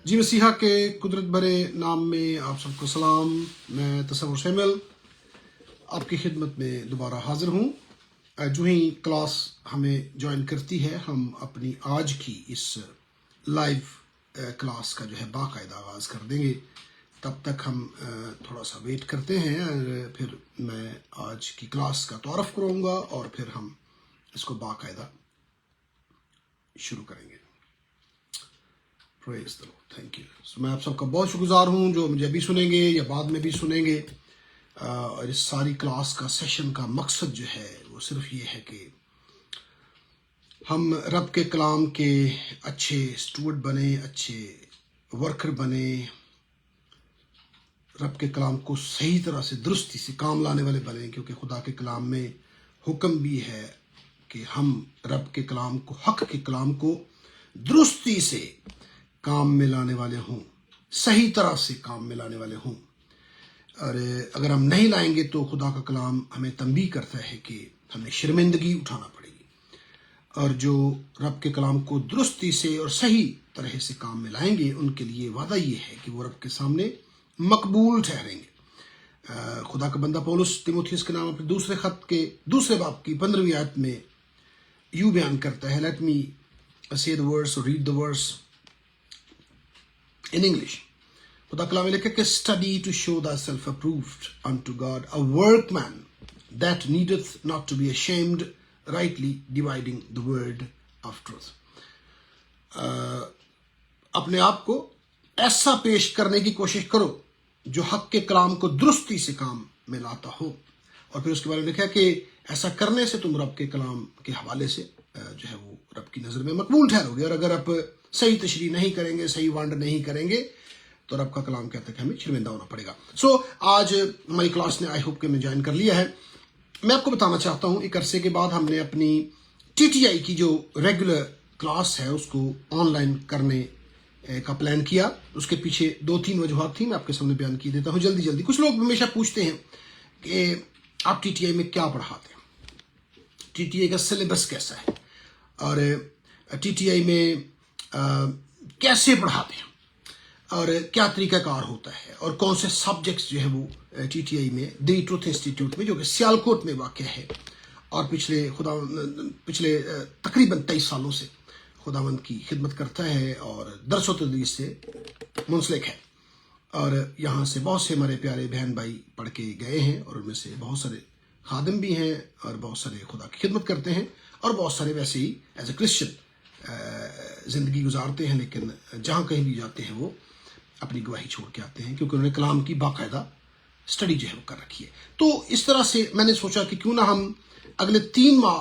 جی مسیحا کے قدرت برے نام میں آپ سب کو سلام. میں تصور شامل آپ کی خدمت میں دوبارہ حاضر ہوں. جو ہی کلاس ہمیں جوائن کرتی ہے ہم اپنی آج کی اس لائیو کلاس کا جو ہے باقاعدہ آغاز کر دیں گے. تب تک ہم تھوڑا سا ویٹ کرتے ہیں اور پھر میں آج کی کلاس کا تعارف کروں گا اور پھر ہم اس کو باقاعدہ شروع کریں گے. پریز دی لارڈ. Thank you. میں آپ سب کا بہت شکر گزار ہوں جو مجھے ابھی سنیں گے یا بعد میں بھی سنیں گے. اور اس ساری کلاس کا سیشن کا مقصد جو ہے وہ صرف یہ ہے کہ ہم رب کے کلام کے اچھے اسٹوڈ بنیں، اچھے ورکر بنیں، رب کے کلام کو صحیح طرح سے درستی سے کام لانے والے بنیں، کیونکہ خدا کے کلام میں حکم بھی ہے کہ ہم رب کے کلام کو، حق کے کلام کو درستی سے کام میں لانے والے ہوں، صحیح طرح سے کام میں لانے والے ہوں. اور اگر ہم نہیں لائیں گے تو خدا کا کلام ہمیں تنبیہ کرتا ہے کہ ہمیں شرمندگی اٹھانا پڑے گی. اور جو رب کے کلام کو درستی سے اور صحیح طرح سے کام میں لائیں گے ان کے لیے وعدہ یہ ہے کہ وہ رب کے سامنے مقبول ٹھہریں گے. خدا کا بندہ پولس تیموتھیوس کے نام اپنے دوسرے خط کے دوسرے باب کی 15ویں آیت میں یوں بیان کرتا ہے. Let me say the verse or read the verse in English. خدا کلام میں لکھا کہ study to show thyself approved unto God, a workman that needeth not to be ashamed, rightly dividing the word of truth. اپنے آپ کو ایسا پیش کرنے کی کوشش کرو جو حق کے کلام کو درستی سے کام میں لاتا ہو. اور پھر اس کے بارے میں لکھا کہ ایسا کرنے سے تم رب کے کلام کے حوالے سے جو ہے وہ رب کی نظر میں مقبول ٹھہرو گے. اور اگر آپ صحیح تشریح نہیں کریں گے، صحیح وانڈ نہیں کریں گے تو رب کا کلام کہتا ہے کہ ہمیں شرمندہ ہونا پڑے گا. آج ہماری کلاس نے آئی ہوپ کہ میں جوائن کر لیا ہے. میں آپ کو بتانا چاہتا ہوں ایک عرصے کے بعد ہم نے اپنی TTI کی جو ریگولر کلاس ہے اس کو آن لائن کرنے کا پلان کیا. اس کے پیچھے 2-3 وجوہات تھیں، میں آپ کے سامنے بیان کی دیتا ہوں جلدی. کچھ لوگ ہمیشہ پوچھتے ہیں کہ آپ TTI میں کیا پڑھاتے ہیں، TTI کا سلیبس کیسا ہے، اور TTI میں کیسے پڑھاتے ہیں، اور کیا طریقہ کار ہوتا ہے، اور کون سے سبجیکٹس جو ہے وہ TTI میں دی ٹروتھ انسٹیٹیوٹ میں جو کہ سیالکوٹ میں واقع ہے اور پچھلے تقریباً 23 سالوں سے خداوند کی خدمت کرتا ہے اور درس و تدریس سے منسلک ہے. اور یہاں سے بہت سے ہمارے پیارے بہن بھائی پڑھ کے گئے ہیں اور ان میں سے بہت سارے خادم بھی ہیں اور بہت سارے خدا کی خدمت کرتے ہیں اور بہت سارے ویسے ہی ایز اے کرسچن زندگی گزارتے ہیں، لیکن جہاں کہیں بھی جاتے ہیں وہ اپنی گواہی چھوڑ کے آتے ہیں کیونکہ انہوں نے کلام کی باقاعدہ اسٹڈی جو ہے وہ کر رکھی ہے. تو اس طرح سے میں نے سوچا کہ کیوں نہ ہم اگلے 3 ماہ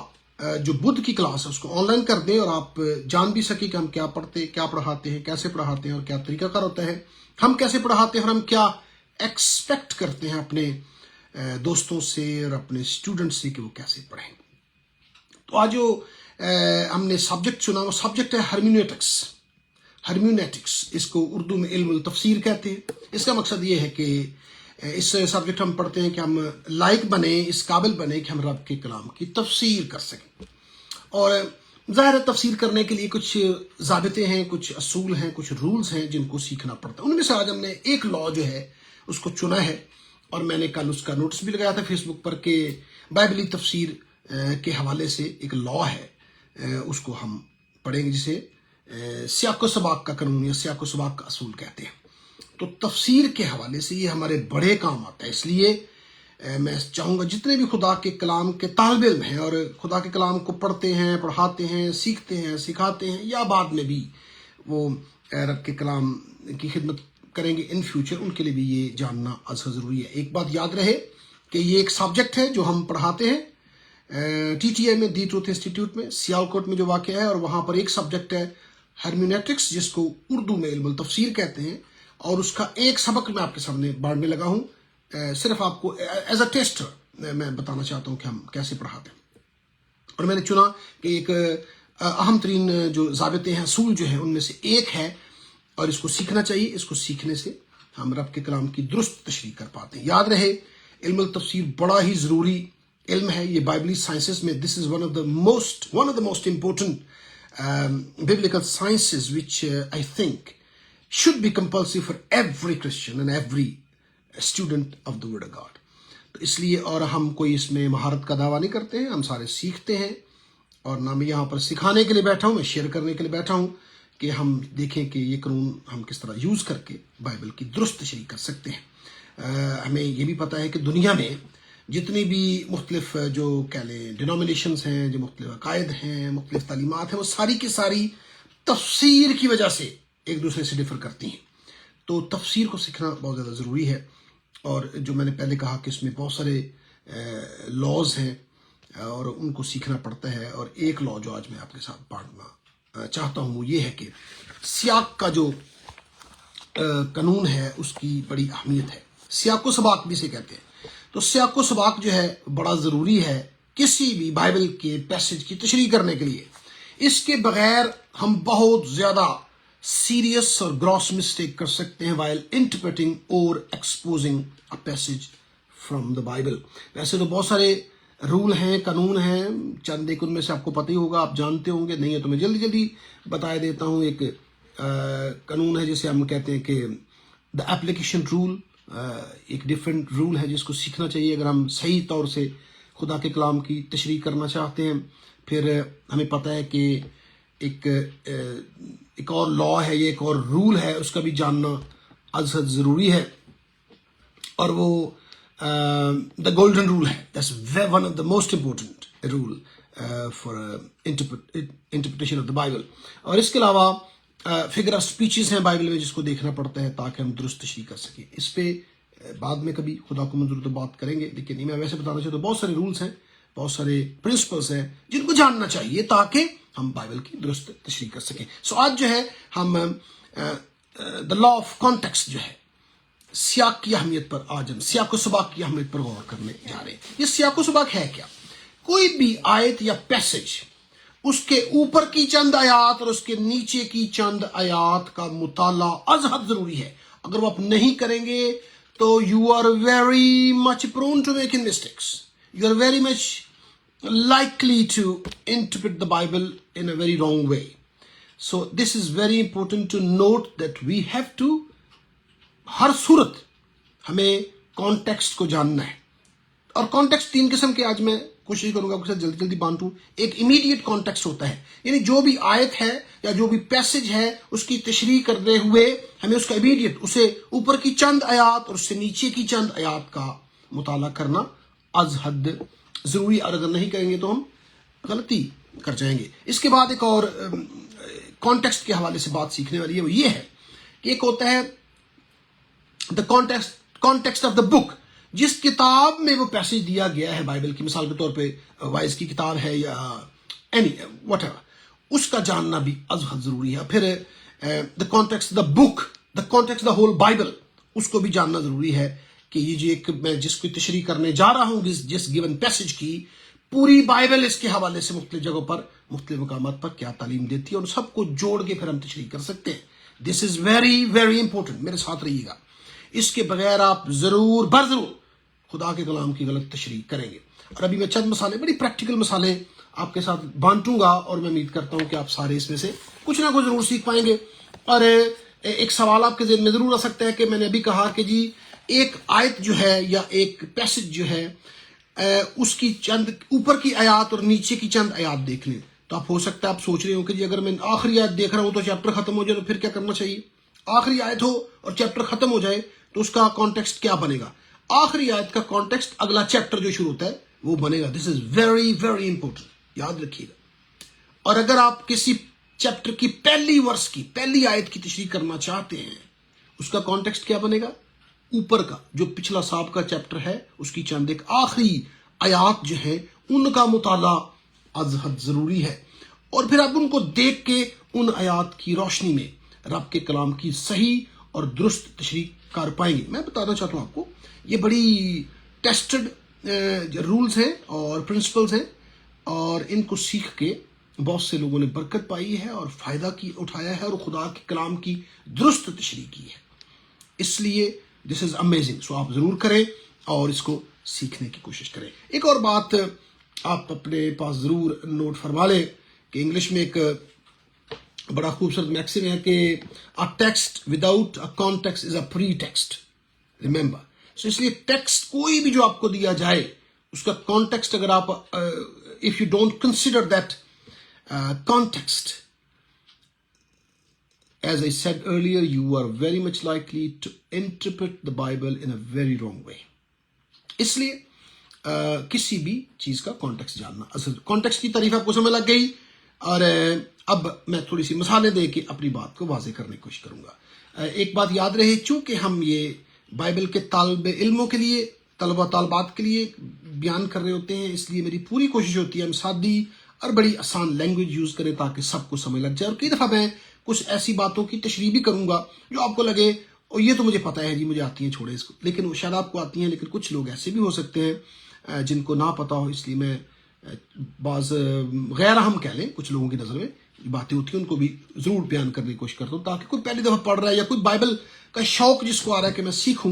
جو بدھ کی کلاس ہے اس کو آن لائن کر دیں اور آپ جان بھی سکیں کہ ہم کیا پڑھاتے ہیں، کیسے پڑھاتے ہیں اور کیا طریقہ کار ہوتا ہے، ہم کیسے پڑھاتے ہیں اور ہم کیا ایکسپیکٹ کرتے ہیں اپنے دوستوں سے اور اپنے اسٹوڈنٹ سے کہ وہ کیسے پڑھیں. تو آج جو ہم نے سبجیکٹ چنا وہ سبجیکٹ ہے ہرمیونیٹکس. اس کو اردو میں علم التفسیر کہتے ہیں. اس کا مقصد یہ ہے کہ اس سبجیکٹ ہم پڑھتے ہیں کہ ہم لائق بنیں، اس قابل بنیں کہ ہم رب کے کلام کی تفسیر کر سکیں. اور ظاہر ہے تفسیر کرنے کے لیے کچھ ضابطے ہیں، کچھ اصول ہیں، کچھ رولز ہیں جن کو سیکھنا پڑتا ہے. ان میں سے آج ہم نے ایک لا جو ہے اس کو چنا ہے اور میں نے کل اس کا نوٹس بھی لگایا تھا فیس بک پر کہ بائبلی تفسیر کے حوالے سے ایک لا ہے، اس کو ہم پڑھیں گے جسے سیاق و سباق کا قانون یا سیاق و سباق کا اصول کہتے ہیں. تو تفسیر کے حوالے سے یہ ہمارے بڑے کام آتا ہے. اس لیے میں چاہوں گا جتنے بھی خدا کے کلام کے طالب علم ہیں اور خدا کے کلام کو پڑھتے ہیں، پڑھاتے ہیں، سیکھتے ہیں، سکھاتے ہیں یا بعد میں بھی وہ رب کے کلام کی خدمت کریں گے ان فیوچر، ان کے لیے بھی یہ جاننا ازحد ضروری ہے. ایک بات یاد رہے کہ یہ ایک سبجیکٹ ہے جو ہم پڑھاتے ہیں TTI میں، دی ٹروتھ انسٹیٹیوٹ میں سیالکوٹ میں جو واقع ہے، اور وہاں پر ایک سبجیکٹ ہے ہرمیونیٹکس جس کو اردو میں علم التفسیر کہتے ہیں. اور اس کا ایک سبق میں آپ کے سامنے بانٹنے لگا ہوں، صرف آپ کو ایز اے ٹیسٹر میں بتانا چاہتا ہوں کہ ہم کیسے پڑھاتے ہیں. اور میں نے چنا کہ ایک اہم ترین جو ضابطے ہیں، اصول جو ہیں، ان میں سے ایک ہے اور اس کو سیکھنا چاہیے. اس کو سیکھنے سے ہم رب کے کلام کی درست تشریح کر پاتے ہیں. یاد رہے علم التفسیر بڑا ہی ضروری علم ہے. یہ بائبلی سائنسز میں this is one of the most important biblical sciences which I think should be compulsory for every Christian and every student of the word of God. تو اس لیے اور ہم کوئی اس میں مہارت کا دعویٰ نہیں کرتے ہیں، ہم سارے سیکھتے ہیں، اور نہ میں یہاں پر سکھانے کے لیے بیٹھا ہوں، میں شیئر کرنے کے لیے بیٹھا ہوں کہ ہم دیکھیں کہ یہ قانون ہم کس طرح یوز کر کے بائبل کی درست تشریح کر سکتے ہیں۔ ہمیں یہ بھی پتہ ہے کہ دنیا میں جتنی بھی مختلف جو کہہ لیں ڈینومینیشنز ہیں، جو مختلف عقائد ہیں، مختلف تعلیمات ہیں، وہ ساری کی ساری تفسیر کی وجہ سے ایک دوسرے سے ڈفر کرتی ہیں۔ تو تفسیر کو سیکھنا بہت زیادہ ضروری ہے، اور جو میں نے پہلے کہا کہ اس میں بہت سارے لاز ہیں اور ان کو سیکھنا پڑتا ہے۔ اور ایک لا جو آج میں آپ کے ساتھ بانٹنا چاہتا ہوں وہ یہ ہے کہ سیاق کا جو قانون ہے اس کی بڑی اہمیت ہے۔ سیاق و سباق بھی سے کہتے ہیں۔ تو سیاق و سباق جو ہے بڑا ضروری ہے کسی بھی بائبل کے پیسج کی تشریح کرنے کے لیے۔ اس کے بغیر ہم بہت زیادہ سیریس اور گراس مسٹیک کر سکتے ہیں while interpreting or exposing a passage from the Bible۔ ویسے تو بہت سارے رول ہیں، قانون ہیں، چند ایک ان میں سے آپ کو پتہ ہی ہوگا، آپ جانتے ہوں گے، نہیں ہے تو میں جلدی جلدی بتا دیتا ہوں۔ ایک قانون ہے جسے ہم کہتے ہیں کہ دا اپلیکیشن رول، ایک ڈیفرنٹ رول ہے جس کو سیکھنا چاہیے اگر ہم صحیح طور سے خدا کے کلام کی تشریح کرنا چاہتے ہیں۔ پھر ہمیں پتہ ہے کہ ایک اور لا ہے، یہ ایک اور رول ہے، اس کا بھی جاننا از حد ضروری ہے، اور وہ دا گولڈن رول ہے۔ That's one of the most important rule for interpretation of the Bible. اور اس کے علاوہ فگر آف اسپیچز ہیں بائبل میں جس کو دیکھنا پڑتا ہے تاکہ ہم درست تشریح کر سکیں۔ اس پہ بعد میں کبھی خدا کو منظور تو بات کریں گے، لیکن میں ویسے بتانا چاہتا ہوں بہت سارے رولز ہیں، بہت سارے پرنسپلز ہیں جن کو جاننا چاہیے تاکہ ہم بائبل کی درست تشریح کر سکیں۔ سو آج جو ہے ہم دا لا آف کانٹیکسٹ جو ہے، سیاق کی اہمیت پر آج ہم سیاق و سباق کی اہمیت پر غور کرنے جا رہے ہیں۔ یہ سیاق و سباق ہے کیا؟ کوئی بھی آیت یا پیسج، اس کے اوپر کی چند آیات اور اس کے نیچے کی چند آیات کا مطالعہ از حد ضروری ہے۔ اگر وہ آپ نہیں کریں گے تو you are very much prone to making mistakes, you are very much likely to interpret the Bible in a very wrong way. So this is very important to note that we have to ہر صورت ہمیں context کو جاننا ہے، اور context تین قسم کے آج میں کوشش کروں گا آپ کے ساتھ جلدی جلدی بانٹوں۔ ایک امیڈیٹ کانٹیکسٹ ہوتا ہے، یعنی جو بھی آیت ہے یا جو بھی پیسج ہے اس کی تشریح کرتے ہوئے ہمیں اس کا امیڈیٹ، اسے اوپر کی چند آیات اور اس سے نیچے کی چند آیات کا مطالعہ کرنا از حد ضروری، اور اگر نہیں کریں گے تو ہم غلطی کر جائیں گے۔ اس کے بعد ایک اور کانٹیکسٹ کے حوالے سے بات سیکھنے والی ہے، وہ یہ ہے کہ ایک ہوتا ہے دا کانٹیکسٹ آف دا بک، جس کتاب میں وہ پیسج دیا گیا ہے بائبل کی، مثال کے طور پہ وائز کی کتاب ہے یا اینی واٹ ایور، اس کا جاننا بھی از حد ضروری ہے۔ پھر the context the book, the context the whole Bible, اس کو بھی جاننا ضروری ہے کہ یہ جو ایک میں جس کو تشریح کرنے جا رہا ہوں جس گیون پیسج کی، پوری بائبل اس کے حوالے سے مختلف جگہوں پر مختلف مقامات پر کیا تعلیم دیتی ہے، اور سب کو جوڑ کے پھر ہم تشریح کر سکتے ہیں۔ دس از ویری ویری امپورٹنٹ، میرے ساتھ رہیے گا، اس کے بغیر آپ ضرور ضرور خدا کے کلام کی غلط تشریح کریں گے۔ اور ابھی میں چند مسالے، بڑی پریکٹیکل مسالے آپ کے ساتھ بانٹوں گا، اور میں امید کرتا ہوں کہ آپ سارے اس میں سے کچھ نہ کچھ ضرور سیکھ پائیں گے۔ اور ایک سوال آپ کے ذہن میں ضرور آ سکتا ہے کہ میں نے ابھی کہا کہ جی ایک آیت جو ہے یا ایک پیسج جو ہے اس کی چند اوپر کی آیات اور نیچے کی چند آیات دیکھ لیں، تو آپ ہو سکتا ہے آپ سوچ رہے ہو کہ جی اگر میں آخری آیت دیکھ رہا ہوں تو چیپٹر ختم ہو جائے تو پھر کیا کرنا چاہیے؟ آخری آیت ہو اور چیپٹر ختم ہو جائے تو اس کا کانٹیکسٹ کیا بنے گا؟ آخری آیت کا کانٹیکسٹ اگلا چیپٹر جو شروع ہوتا ہے وہ بنے گا۔ دس از ویری ویری امپورٹنٹ، یاد رکھیے گا۔ اور اگر آپ کسی چیپٹر کی پہلی ورس کی پہلی آیت کی تشریح کرنا چاہتے ہیں، اس کا کانٹیکسٹ کیا بنے گا؟ اوپر کا جو پچھلا سابقہ چیپٹر ہے اس کی چند ایک آخری آیات جو ہیں ان کا مطالعہ از حد ضروری ہے، اور پھر آپ ان کو دیکھ کے ان آیات کی روشنی میں رب کے کلام کی صحیح اور درست تشریح کر پائیں گے۔ میں بتانا چاہتا ہوں آپ کو، یہ بڑی ٹیسٹڈ رولز ہیں اور پرنسپلز ہیں، اور ان کو سیکھ کے بہت سے لوگوں نے برکت پائی ہے اور فائدہ اٹھایا ہے اور خدا کے کلام کی درست تشریح کی ہے۔ اس لیے دس از امیزنگ، سو آپ ضرور کریں اور اس کو سیکھنے کی کوشش کریں۔ ایک اور بات آپ اپنے پاس ضرور نوٹ فرما لیں کہ انگلش میں ایک بڑا خوبصورت میکسم ہے کہ a text without a context is a pretext. Remember. So اس لیے ٹیکسٹ کوئی بھی جو آپ کو دیا جائے اس کا کانٹیکسٹ اگر آپ if you don't consider that context, as I said earlier, you are very much likely to interpret the Bible in a very wrong way. اس لیے کسی بھی چیز کا کانٹیکسٹ جاننا اصل کانٹیکسٹ کی تعریف آپ کو سمجھ لگ گئی. اور اب میں تھوڑی سی مثالیں دے کے اپنی بات کو واضح کرنے کی کوشش کروں گا. ایک بات یاد رہے، چونکہ ہم یہ بائبل کے طالب علموں کے لیے، طلبہ طالبات کے لیے بیان کر رہے ہوتے ہیں، اس لیے میری پوری کوشش ہوتی ہے ہم سادی اور بڑی آسان لینگویج یوز کریں تاکہ سب کو سمجھ لگ جائے. اور کئی دفعہ میں کچھ ایسی باتوں کی تشریح بھی کروں گا جو آپ کو لگے اور یہ تو مجھے پتہ ہے جی، مجھے آتی ہیں، چھوڑے اس کو، لیکن وہ شاید آپ کو آتی ہیں، لیکن کچھ لوگ ایسے بھی ہو سکتے ہیں جن کو نہ پتہ ہو. اس لیے میں بعض غیر اہم کہہ لیں کچھ لوگوں کی نظر میں باتیں ہوتی ہیں ان کو بھی ضرور بیان کرنے کی کوشش کرتا ہوں تاکہ کوئی پہلی دفعہ پڑھ رہا ہے یا کوئی بائبل کا شوق جس کو آ رہا ہے کہ میں سیکھوں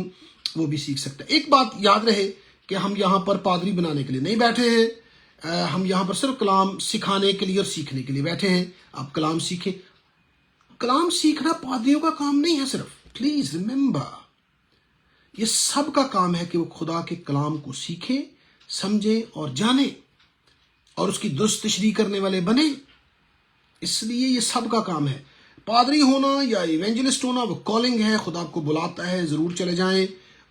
وہ بھی سیکھ سکتا ہے. ایک بات یاد رہے کہ ہم یہاں پر پادری بنانے کے لیے نہیں بیٹھے ہیں، ہم یہاں پر صرف کلام سکھانے کے لیے اور سیکھنے کے لیے بیٹھے ہیں. آپ کلام سیکھیں. کلام سیکھنا پادریوں کا کام نہیں ہے صرف. پلیز ریممبر، یہ سب کا کام ہے کہ وہ خدا کے کلام کو سیکھیں، سمجھیں اور جانیں اور اس کی درست تشریح کرنے والے بنیں. اس لیے یہ سب کا کام ہے. پادری ہونا یا ایونجلسٹ ہونا وہ کالنگ ہے، خدا آپ کو بلاتا ہے، ضرور چلے جائیں.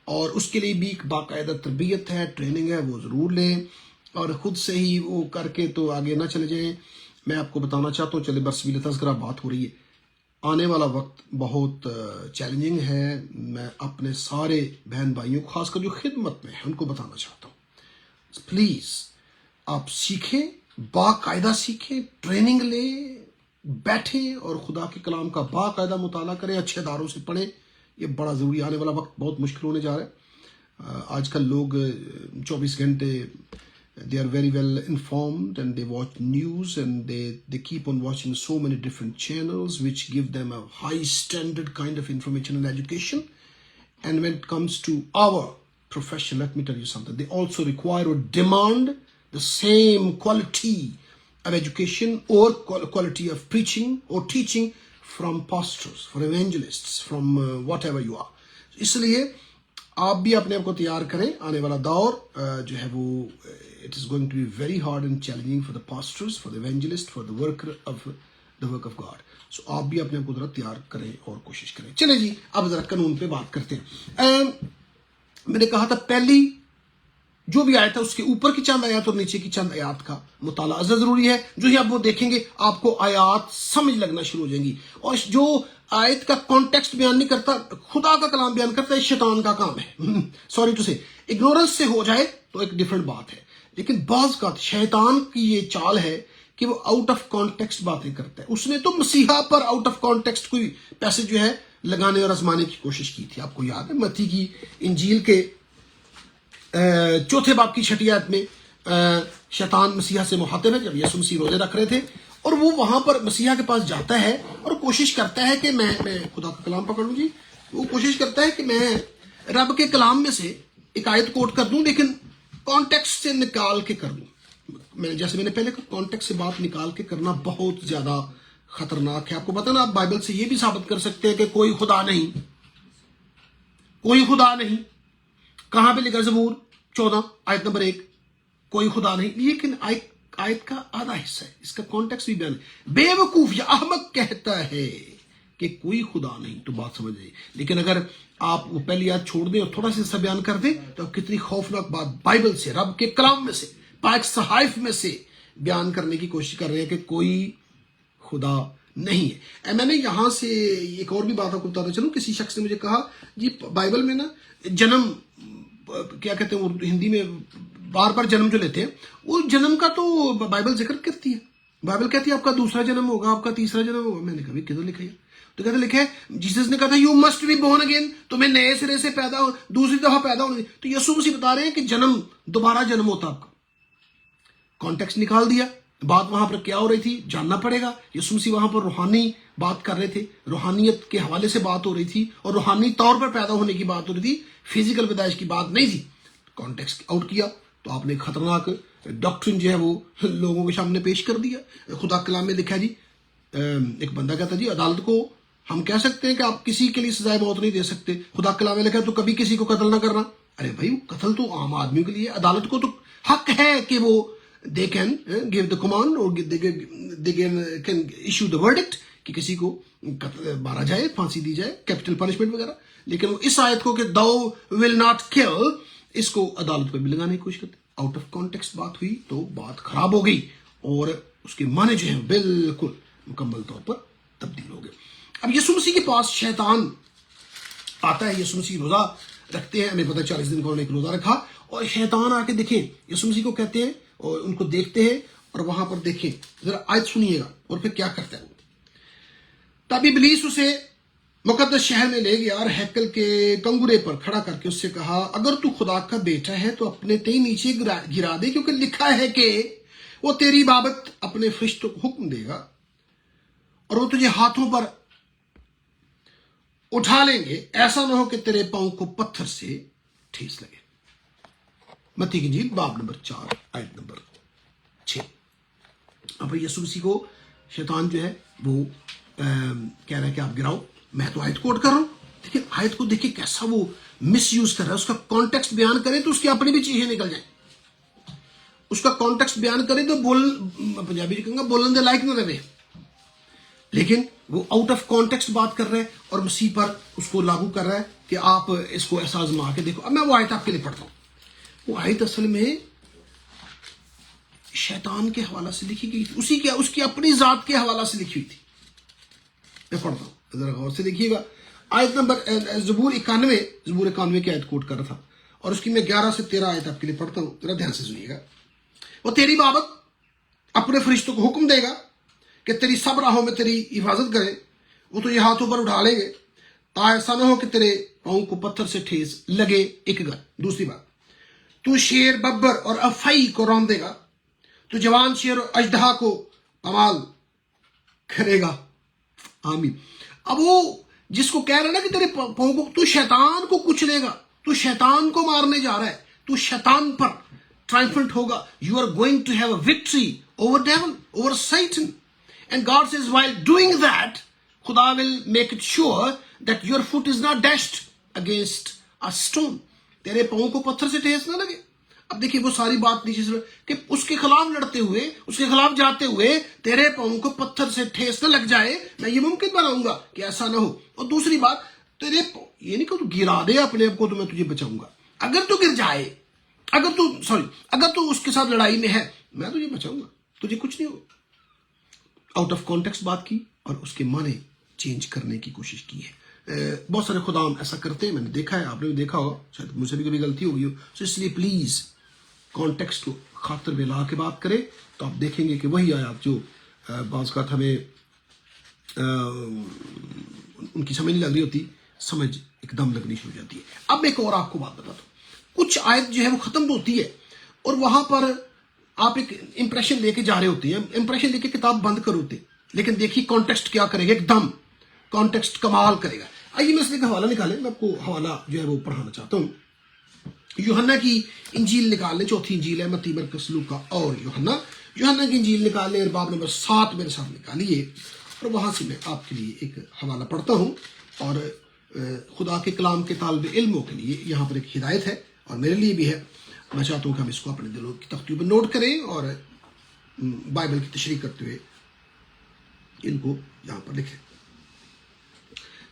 اور اس کے لیے بھی ایک باقاعدہ تربیت ہے، ٹریننگ ہے، وہ ضرور لیں. اور خود سے ہی وہ کر کے تو آگے نہ چلے جائیں. میں آپ کو بتانا چاہتا ہوں، چلے برسبیل تذکرہ بات ہو رہی ہے، آنے والا وقت بہت چیلنجنگ ہے. میں اپنے سارے بہن بھائیوں خاص کر جو خدمت میں ہیں ان کو بتانا چاہتا ہوں، پلیز آپ سیکھیں، باقاعدہ سیکھیں، ٹریننگ لیں، بیٹھیں اور خدا کے کلام کا باقاعدہ مطالعہ کریں، اچھے اداروں سے پڑھیں. یہ بڑا ضروری، آنے والا وقت بہت مشکل ہونے جا رہا ہے. آج کل لوگ 24 گھنٹے they are very well informed and they watch news and they keep on watching so many different channels which give them a high standard kind of information and education. And when it comes to our profession, let me tell you something, they also require or demand the same quality of education or quality of preaching or teaching from pastors, from evangelists, from whatever you are. اس لیے آپ بھی اپنے آپ کو تیار کریں. آنے والا دور جو ہے وہ it is going to be very hard and challenging for the pastors, for the evangelists, for the worker of the work of God. So آپ بھی اپنے آپ کو ذرا تیار کریں اور کوشش کریں. چلیں جی اب ذرا قانون پہ بات کرتے ہیں. میں نے کہا تھا پہلی جو بھی آیت ہے اس کے اوپر کی چند آیات اور نیچے کی چند آیات کا مطالعہ ضروری ہے. جو ہی آپ وہ دیکھیں گے آپ کو آیات سمجھ لگنا شروع ہو جائیں گی. اور جو آیت کا کانٹیکسٹ بیان نہیں کرتا، خدا کا کلام بیان کرتا ہے، شیطان کا کام ہے. سوری ٹو سے، اگنورنس سے ہو جائے تو ایک ڈیفرنٹ بات ہے، لیکن بعض کا شیطان کی یہ چال ہے کہ وہ آؤٹ آف کانٹیکسٹ باتیں کرتا ہے. اس نے تو مسیحا پر آؤٹ آف کانٹیکسٹ کوئی پیسج جو ہے لگانے اور آزمانے کی کوشش کی تھی. آپ کو یاد ہے متی کی انجیل کے 4 باب کی 6 آیت میں شیطان مسیحا سے مخاطب ہے جب یسوع مسیح روزے رکھ رہے تھے، اور وہ وہاں پر مسیحا کے پاس جاتا ہے اور کوشش کرتا ہے کہ میں خدا کا کلام پکڑ لوں. جی وہ کوشش کرتا ہے کہ میں رب کے کلام میں سے ایک آیت کوٹ کر دوں لیکن کانٹیکسٹ سے نکال کے کر دوں. جیسے میں نے پہلے کہا کانٹیکسٹ سے بات نکال کے کرنا بہت زیادہ خطرناک ہے. آپ کو پتہ نا، آپ بائبل سے یہ بھی ثابت کر سکتے ہیں کہ کوئی خدا نہیں، کوئی خدا نہیں. کہاں پہ لکھا؟ زبور 14 آیت نمبر 1، کوئی خدا نہیں. لیکن آیت کا آدھا حصہ ہے، اس کا کانٹیکسٹ بھی بیان ہے. بے وقوف یا احمق کہتا ہے کہ کوئی خدا نہیں، تو بات سمجھ رہی. لیکن اگر آپ وہ پہلی آیت چھوڑ دیں اور تھوڑا سا حصہ بیان کر دیں تو کتنی خوفناک بات بائبل سے، رب کے کلام میں سے، پاک صحائف میں سے بیان کرنے کی کوشش کر رہے ہیں کہ کوئی خدا نہیں ہے. میں نے یہاں سے ایک اور بھی بات آپ کو بتاتا چلوں. کسی شخص نے مجھے کہا جی بائبل میں نا جنم کیا کہتے ہیں ہندی میں بار بار جنم جو لیتے ہیں، وہ جنم کا تو بائبل ذکر کرتی ہے. بائبل کہتی ہے آپ کا دوسرا جنم ہوگا، آپ کا تیسرا جنم ہوگا. میں نے کہا کدھر لکھا ہے؟ تو کہتے لکھا ہے جیسس نے کہا تھا you must be born again, تمہیں نئے سرے سے پیدا ہو، دوسری دفعہ پیدا ہونے. تو یسوع مسیح بتا رہے ہیں کہ جنم دوبارہ جنم ہوتا آپ کا. کانٹیکسٹ نکال دیا، بات وہاں پر کیا ہو رہی تھی جاننا پڑے گا. یسوع مسیح وہاں پر روحانی بات کر رہے تھے، روحانیت کے حوالے سے بات ہو رہی تھی اور روحانی طور پر پیدا ہونے کی بات ہو رہی تھی، فزیکل پیدائش کی بات نہیں تھی. کانٹیکسٹ آؤٹ کیا تو آپ نے خطرناک ڈاکٹرن جو ہے وہ لوگوں کے سامنے پیش کر دیا. خدا کلام میں لکھا ہے جی ایک بندہ کہتا جی عدالت کو ہم کہہ سکتے ہیں کہ آپ کسی کے لیے سزائے موت نہیں دے سکتے، خدا کے کلام میں لکھا ہے تو کبھی کسی کو قتل نہ کرنا. ارے بھائی قتل تو عام آدمیوں کے لیے، عدالت کو تو حق ہے کہ وہ they can give the command or they can issue the verdict کہ کسی کو مارا جائے، پھانسی دی جائے، کیپٹل پنشمنٹ وغیرہ. لیکن وہ اس آیت کو کہ thou will not kill، اس کو عدالت پہ بھی لگانے کی کوشش کرتے. آؤٹ آف کانٹیکسٹ بات ہوئی تو بات خراب ہو گئی اور اس کے معنی جو ہیں بالکل مکمل طور پر تبدیل ہو گئے. اب یسوع مسیح کے پاس شیطان آتا ہے. یسوع مسیح روزہ رکھتے ہیں، ہمیں پتہ 40 دن کا انہوں نے ایک روزہ رکھا، اور شیطان آ کے دیکھیں یسوع مسیح کو کہتے ہیں اور ان کو دیکھتے ہیں، اور وہاں پر دیکھیں ذرا آیت سنیے گا اور پھر کیا کرتا ہے. تب ابلیس اسے مقدس شہر میں لے گیا اور ہیکل کے کنگورے پر کھڑا کر کے اس سے کہا اگر تو خدا کا بیٹا ہے تو اپنے تئیں نیچے گرا دے، کیونکہ لکھا ہے کہ وہ تیری بابت اپنے فرشتوں کو حکم دے گا اور وہ تجھے ہاتھوں پر اٹھا لیں گے، ایسا نہ ہو کہ تیرے پاؤں کو پتھر سے ٹھیس لگے. متی کی انجیل باب نمبر 4 آیت نمبر 6. اب یسوع مسیح کو شیطان جو ہے وہ کہہ رہا ہے کہ آپ گراؤ. میں تو آیت کوٹ کر رہا ہوں، لیکن آیت کو دیکھیں کیسا وہ مس یوز کر رہا ہے. اس کا کانٹیکسٹ بیان کرے تو اس کی اپنی بھی چیزیں نکل جائیں. اس کا کانٹیکسٹ بیان کرے تو پنجابی کہوں گا بولن دے لائق نہ رہے، لیکن وہ آؤٹ آف کانٹیکسٹ بات کر رہا ہے اور مسیح پر اس کو لاگو کر رہا ہے کہ آپ اس کو ایسا آزما کے دیکھو. اب میں وہ آیت آپ کے لیے پڑھتا ہوں. وہ آیت اصل میں شیطان کے حوالہ سے لکھی گئی تھی، اس کی اپنی ذات کے حوالہ سے لکھی ہوئی تھی. میں پڑھتا ہوں، ذرا غور سے دیکھیے گا. آیت نمبر زبور 91 کی آیت کوٹ کر رہا تھا، اور اس کی میں 11 سے 13 آیت آپ کے لیے پڑھتا ہوں، ذرا دھیان سے سنیے گا. وہ تیری بابت اپنے فرشتوں کو حکم دے گا کہ تیری سب راہوں میں تیری حفاظت کرے، وہ تجھے ہاتھوں پر اٹھا لیں گے تا ایسا نہ ہو کہ تیرے پاؤں کو پتھر سے ٹھیس لگے. ایک گل. دوسری بات، تو شیر ببر اور افعی کو رون دے گا، تو جوان شیر اور اژدہا کو پمال کرے گا. آمین. اب وہ جس کو کہہ رہا ہے نا کہ تیرے پاؤں کو، تو شیطان کو کچلے گا، تو شیطان کو مارنے جا رہا ہے، تو شیطان پر ٹرائمفنٹ ہوگا. You are going to have a victory over devil, over Satan. And God says while doing that, خدا will make it sure that your foot is not dashed against a stone. تیرے پاؤں کو پتھر سے ٹھیس نہ لگے. اب دیکھیں وہ ساری بات نیچے سے کہ اس کے خلاف لڑتے ہوئے، اس کے خلاف جاتے ہوئے تیرے پاؤں کو پتھر سے ٹھیس نہ لگ جائے، میں یہ ممکن بناؤں گا کہ ایسا نہ ہو. اور دوسری بات، تیرے یہ نہیں کہ تو گرا دے اپنے آپ کو تو میں تجھے بچاؤں گا. اگر تو گر جائے، اگر تو اس کے ساتھ لڑائی میں ہے، میں تجھے بچاؤں گا، تجھے کچھ نہیں ہوگا. آؤٹ آف کانٹیکسٹ بات کی اور اس کے معنی چینج کرنے کی کوشش کی ہے. بہت سارے خدام ایسا کرتے ہیں، میں نے دیکھا ہے، آپ نے بھی دیکھا ہوگا، شاید مجھ سے بھی کبھی غلطی ہوگی ہو. تو اس لیے پلیز کانٹیکسٹ کو خاطر میں لا کے بات کرے تو آپ دیکھیں گے کہ وہی آیات جو بعض کا ہمیں ان کی سمجھ نہیں لگ رہی ہوتی، سمجھ ایک دم لگنی شروع ہو جاتی ہے. اب ایک اور آپ کو بات بتاتا ہوں. کچھ آیت جو ہے وہ ختم ہوتی ہے اور وہاں پر آپ ایک امپریشن لے کے جا رہے ہوتے ہیں، امپریشن لے کے کتاب بند کر ہوتے، لیکن دیکھیے کانٹیکسٹ کیا کرے گا، ایک دم کانٹیکسٹ کمال کرے گا. آئیے میں اس لیے حوالہ نکالیں، میں آپ کو حوالہ جو ہے وہ پڑھانا چاہتا ہوں. یوحنا کی انجیل نکال لیں، چوتھی انجیل ہے، متی مرکز لوکا اور یوحنا کی انجیل نکال لیں، باب نمبر 7 میرے ساتھ نکالیے، اور وہاں سے میں آپ کے لیے ایک حوالہ پڑھتا ہوں. اور خدا کے کلام کے طالب علموں کے لیے یہاں پر ایک ہدایت ہے اور میرے لیے بھی ہے. میں چاہتا ہوں کہ ہم اس کو اپنے دلوں کی تختیوں پر نوٹ کریں اور بائبل کی تشریح کرتے ہوئے ان کو یہاں پر لکھیں.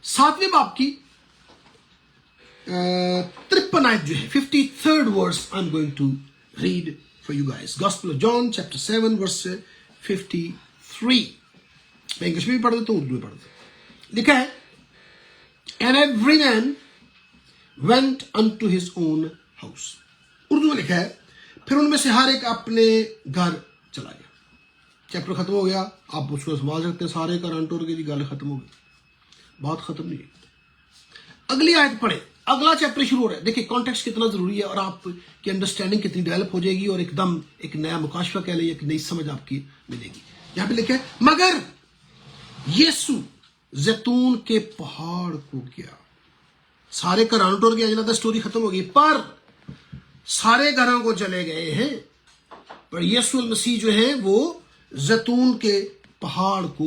7ویں باب کی 53 آیت جو ہے، 53rd verse I'm going to read for you guys. Gospel of John chapter 7 verse 53. میں انگلش میں بھی پڑھ دیتا ہوں، اردو میں پڑھ دیتا ہوں. لکھا ہے And every man went unto his own house. Urdu میں لکھا ہے پھر ان میں سے ہر ایک اپنے گھر چلا گیا. چیپٹر ختم ہو گیا. آپ اس کو سنبھال سکتے ہیں، سارے کا رن ٹور کے جی گل ختم ہو گئی، بات ختم نہیں ہے. اگلی آیت پڑھیں، اگلا چیپٹر شروع ہو رہا ہے. دیکھیں کانٹیکسٹ کتنا ضروری ہے اور آپ کی انڈرسٹینڈنگ کتنی ڈیولپ ہو جائے گی اور ایک دم ایک نیا مکاشفہ کہہ لیں، ایک نئی سمجھ آپ کی ملے گی. یہاں پہ لکھا ہے مگر یسوع زیتون کے پہاڑ کو گیا. سارے کا رن ٹور گیا، جناب اسٹوری ختم ہو گئی، پر سارے گھروں کو چلے گئے ہیں، پر یسوع المسیح جو ہے وہ زیتون کے پہاڑ کو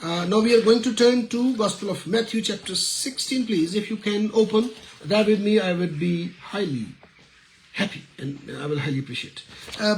Now we are going to turn to Gospel of Matthew chapter 16, please. If you can open that with me, I would be highly happy and I will highly appreciate.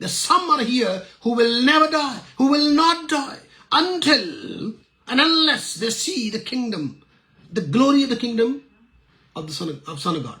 There's some are here who will never die, who will not die until and unless they see the kingdom, the glory of the kingdom of the Son of God.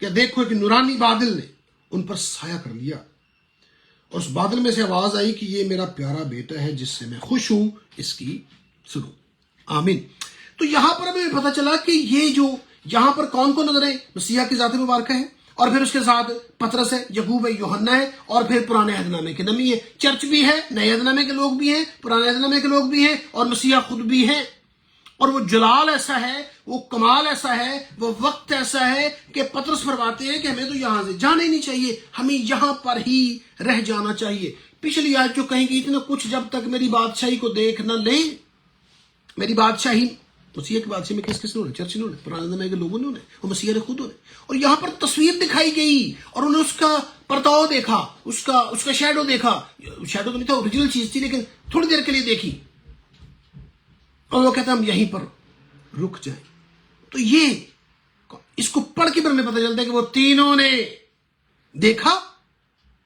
کہ دیکھو ایک نورانی بادل نے ان پر سایہ کر لیا، اور اس بادل میں سے آواز آئی کہ یہ میرا پیارا بیٹا ہے جس سے میں خوش ہوں، اس کی سنو۔ آمین۔ تو یہاں پر ہمیں پتہ چلا کہ یہ جو یہاں پر کون کون نظر ہے، مسیح کی ذات مبارکہ ہے، اور پھر اس کے ساتھ پطرس ہے، یعقوب ہے، یوحنا ہے، اور پھر پرانے عہد نامے کے نبی ہے، چرچ بھی ہے، نئے عہد نامے کے لوگ بھی ہیں، پرانے عہد نامے کے لوگ بھی ہیں، اور مسیح خود بھی ہیں۔ اور وہ جلال ایسا ہے، وہ کمال ایسا ہے، وہ وقت ایسا ہے کہ پطرس فرماتے ہیں کہ ہمیں تو یہاں سے جانا ہی نہیں چاہیے، ہمیں یہاں پر ہی رہ جانا چاہیے۔ پچھلی آیت جو کہیں گی اتنا کچھ جب تک میری بادشاہی کو دیکھ نہ لیں، میری بادشاہی مسیح کی بادشاہی میں کس کس نے ہونے، چرچ نے ہونے، پرانے زمانے کے لوگوں نے ہونے، اور مسیح نے خود ہونے۔ اور یہاں پر تصویر دکھائی گئی اور انہوں نے اس کا پرتاؤ دیکھا، اس کا شیڈو دیکھا، شیڈو تو نہیں تھا، اوریجنل چیز تھی، لیکن تھوڑی دیر کے لیے دیکھی، اور وہ کہتا ہے ہم یہیں پر رک جائیں۔ تو یہ اس کو پڑھ کے پھر ہمیں پتہ چلتا ہے کہ وہ تینوں نے دیکھا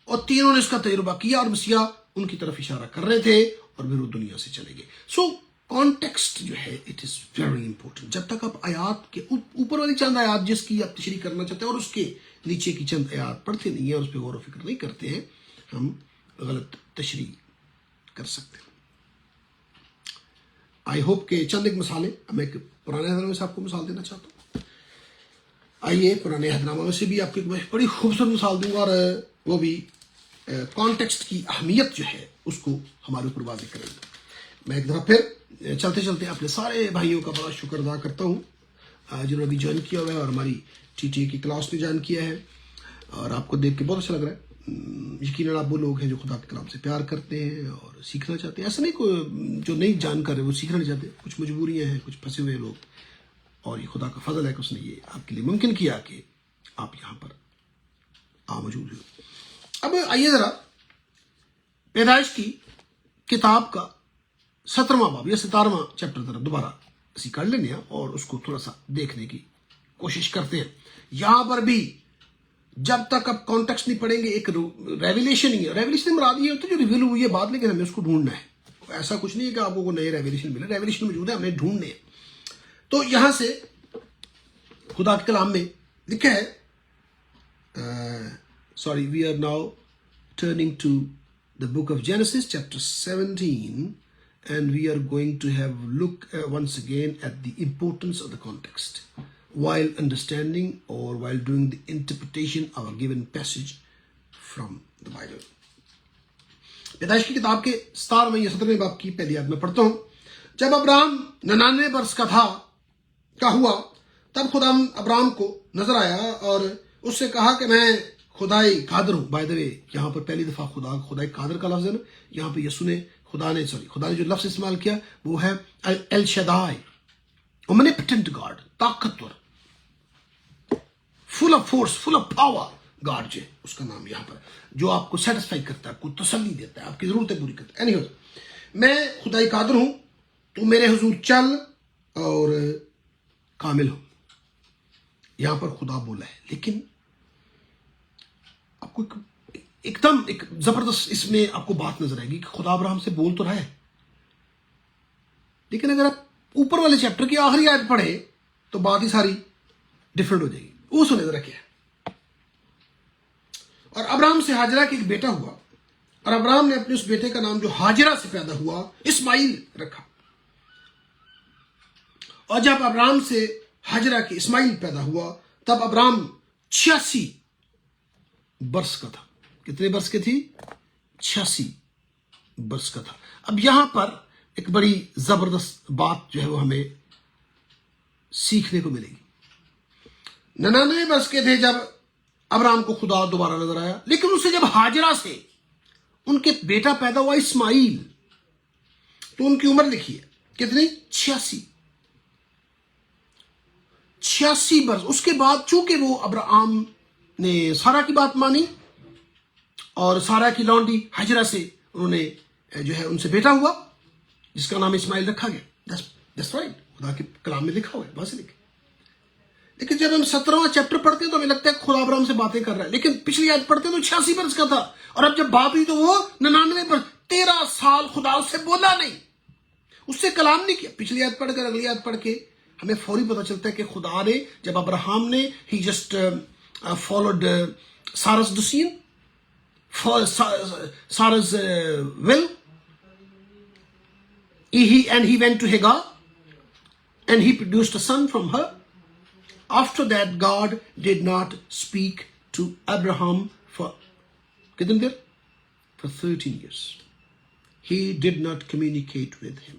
اور تینوں نے اس کا تجربہ کیا، اور مسیح ان کی طرف اشارہ کر رہے تھے، اور پھر وہ دنیا سے چلے گئے۔ سو کانٹیکسٹ جو ہے اٹ از ویری امپورٹنٹ۔ جب تک آپ آیات کے اوپر والی چند آیات جس کی آپ تشریح کرنا چاہتے ہیں اور اس کے نیچے کی چند آیات پڑھتے نہیں ہیں اور اس پہ غور و فکر نہیں کرتے ہیں، ہم غلط تشریح کر سکتے ہیں۔ آئی ہوپ کہ چند ایک مثالیں، میں ایک پرانے عہد نامے سے آپ کو مثال دینا چاہتا ہوں۔ آئیے پرانے عہد نامے سے بھی آپ کو ایک بڑی خوبصورت مثال دوں گا، اور وہ بھی کانٹیکسٹ کی اہمیت جو ہے اس کو ہمارے اوپر واضح کرے گا۔ میں ایک دفعہ پھر چلتے چلتے اپنے سارے بھائیوں کا بڑا شکر ادا کرتا ہوں جنہوں نے ابھی جوائن کیا ہوا ہے اور ہماری TTA کی کلاس میں جوائن کیا ہے، اور آپ کو دیکھ کے بہت اچھا لگ رہا ہے۔ یقیناً آپ وہ لوگ ہیں جو خدا کے کلام سے پیار کرتے ہیں اور سیکھنا چاہتے ہیں۔ ایسا نہیں کوئی جو نہیں جان کر ہے وہ سیکھنا نہیں چاہتے، کچھ مجبوریاں ہیں، کچھ پھنسے ہوئے لوگ، اور یہ خدا کا فضل ہے کہ اس نے یہ آپ کے لیے ممکن کیا کہ آپ یہاں پر موجود ہو۔ اب آئیے ذرا پیدائش کی کتاب کا 17واں باب یا 17واں چیپٹر ذرا دوبارہ اسی کر لینے ہیں اور اس کو تھوڑا سا دیکھنے کی کوشش کرتے ہیں۔ یہاں پر بھی جب تک آپ کانٹیکسٹ نہیں پڑھیں گے، ایک ریویلیشن ہی ہے، ریویلیشن مراد یہ ہوتا ہے جو ریویل ہوئی ہے بات، لیکن ہمیں اس کو ڈھونڈنا ہے۔ ایسا کچھ نہیں ہے کہ آپ کو نئے ریویلیشن ملے، ریویلیشن موجود ہے، ہمیں ڈھونڈنے ہیں۔ تو یہاں سے خدا کے کلام میں لکھا ہے، we are now turning to the book of Genesis chapter 17, and we are going to have look once again at the importance of the context while understanding or while doing the interpretation of a given passage from the Bible. پیدائش کی کتاب کے 17ویں یا 17ویں باب کی پہلی آیت میں پڑھتا ہوں۔ جب ابراہم 99 برس کا ہوا، تب خدا ابراہم کو نظر آیا اور اس سے کہا کہ میں خدائی قادر ہوں۔ بائی دا وے یہاں پر پہلی دفعہ خدائی قادر کا لفظ ہے نا، یہاں پہ یسوع نے خدا نے جو لفظ استعمال کیا وہ ہے ایل شدائی، اومنیپٹنٹ گاڈ، طاقتور، full of force, full of power God جو ہے اس کا نام یہاں پر، جو آپ کو سیٹسفائی کرتا ہے، آپ کو تسلی دیتا ہے، آپ کی ضرورتیں پوری کرتا ہے۔ اینی میں خدائی قادر ہوں، تو میرے حضور چل اور کامل ہو۔ یہاں پر خدا بولا ہے، لیکن آپ کو ایک دم ایک زبردست اس میں آپ کو بات نظر آئے گی کہ خدا ابراہم سے بول تو رہا ہے، لیکن اگر آپ اوپر والے چیپٹر کی آخری آیت پڑھے تو بات ہی ساری ڈفرنٹ ہو جائے گی۔ وہ سنے ذرا کیا ہے۔ اور ابراہم سے ہاجرہ کا ایک بیٹا ہوا، اور ابراہم نے اپنے اس بیٹے کا نام جو ہاجرہ سے پیدا ہوا اسماعیل رکھا۔ اور جب ابراہم سے ہاجرہ کے اسماعیل پیدا ہوا تب ابراہم 86 برس کا تھا۔ کتنے برس کے تھی؟ 86 برس کا تھا۔ اب یہاں پر ایک بڑی زبردست بات جو ہے وہ ہمیں سیکھنے کو ملے گی۔ 99 برس کے تھے جب ابراہم کو خدا دوبارہ نظر آیا، لیکن اسے جب ہاجرہ سے ان کے بیٹا پیدا ہوا اسماعیل، تو ان کی عمر لکھی ہے کتنی؟ 86 برس۔ اس کے بعد چونکہ وہ ابراہم نے سارا کی بات مانی اور سارا کی لونڈی ہاجرہ سے انہوں نے جو ہے ان سے بیٹا ہوا جس کا نام اسماعیل رکھا گیا۔ That's right، خدا کے کلام میں لکھا ہوا ہے، بس لکھا۔ لیکن جب ہم 17واں چیپٹر پڑھتے ہیں تو ہمیں لگتا ہے خدا ابراہم سے باتیں کر رہا ہے، لیکن پچھلی آیت پڑھتے ہیں تو 86 برس کا تھا، اور اب جب بات ہوئی تو وہ 99 برس، 13 سال خدا اس سے بولا نہیں، اس سے کلام نہیں کیا۔ پچھلی آیت پڑھ کر اگلی آیت پڑھ کے ہمیں فوری پتہ چلتا ہے کہ خدا نے جب ابراہم نے followed Sarah's decision, Sarah's will. He went to Hagar and he produced a son from her. After that, God did not speak to Abraham for 13 years. He did not communicate with him.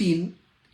3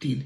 3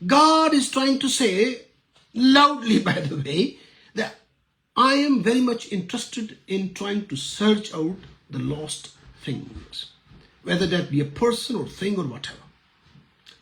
God is trying to say loudly, by the way, that I am very much interested in trying to search out the lost things, whether that be a person or thing or whatever.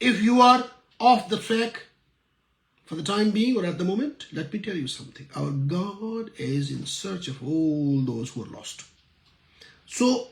If you are off the track for the time being or at the moment, let me tell you something. Our God is in search of all those who are lost. So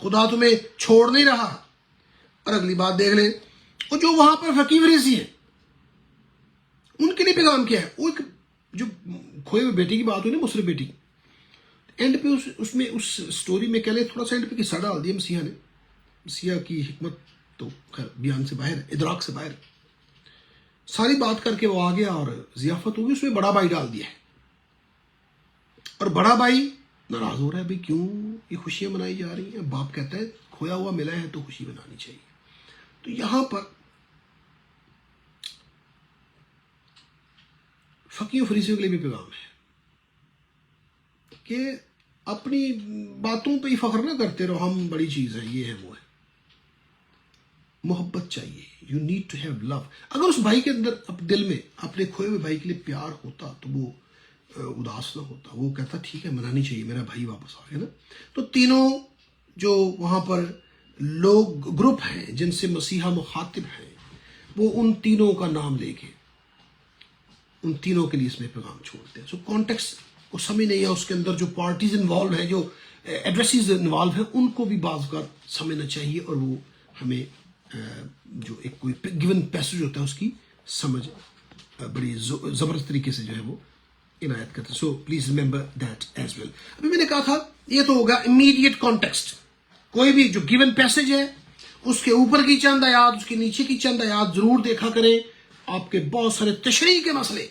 خدا تمہیں چھوڑ نہیں رہا. اور اگلی بات دیکھ لیں, اور جو وہاں پر فقیر فریسی ہیں ان کے لیے پیغام کیا ہے. وہ ایک جو کھوئے ہوئے بیٹے کی بات ہوئی نا, مصر بیٹی, اینڈ پہ اس میں اس سٹوری میں کہہ لیں تھوڑا سا اینڈ پہ قصہ ڈال دیا مسیحا نے. مسیحا کی حکمت تو خیر بیان سے باہر ہے, ادراک سے باہر. ساری بات کر کے وہ آ گیا اور ضیافت ہوگی, اس میں بڑا بھائی ڈال دیا ہے. اور بڑا بھائی ناراض ہو رہا ہے, بھائی کیوں یہ خوشیاں منائی جا رہی ہیں. باپ کہتا ہے کھویا ہوا ملا ہے تو خوشی منانی چاہیے. تو یہاں پر فقیوں فریسیوں کے لیے بھی پیغام ہے کہ اپنی باتوں پہ ہی فخر نہ کرتے رہو, ہم بڑی چیز ہے, یہ ہے وہ ہے. محبت چاہیے. یو نیڈ ٹو ہیو لو. اگر اس بھائی کے اندر دل میں اپنے کھوئے ہوئے بھائی کے لیے پیار ہوتا تو وہ اداس نہ ہوتا, وہ کہتا ٹھیک ہے منانی چاہیے, میرا بھائی واپس آ گیا نا. تو تینوں جو وہاں پر لوگ گروپ ہیں جن سے مسیحا مخاطب ہیں, وہ ان تینوں کا نام لے کے ان تینوں کے لیے اس میں پیغام چھوڑتے ہیں. سو کانٹیکسٹ کو سمجھ نہیں ہے, اس کے اندر جو پارٹیز انوالو ہیں, جو ایڈریسز انوالو ہیں, ان کو بھی بعض اوقات سمجھنا چاہیے, اور وہ ہمیں جو ایک کوئی گیون پیسج ہوتا ہے اس کی سمجھ بڑی زبردست طریقے سے جو ہے وہ عنایت کرتے ہیں. So please remember that as well. ابھی میں نے کہا تھا یہ تو ہوگا امیڈیٹ کانٹیکسٹ. کوئی بھی جو گیون پیسج ہے اس کے اوپر کی چند آیات, اس کے نیچے کی چند آیات ضرور دیکھا کریں. آپ کے بہت سارے تشریح کے مسئلے,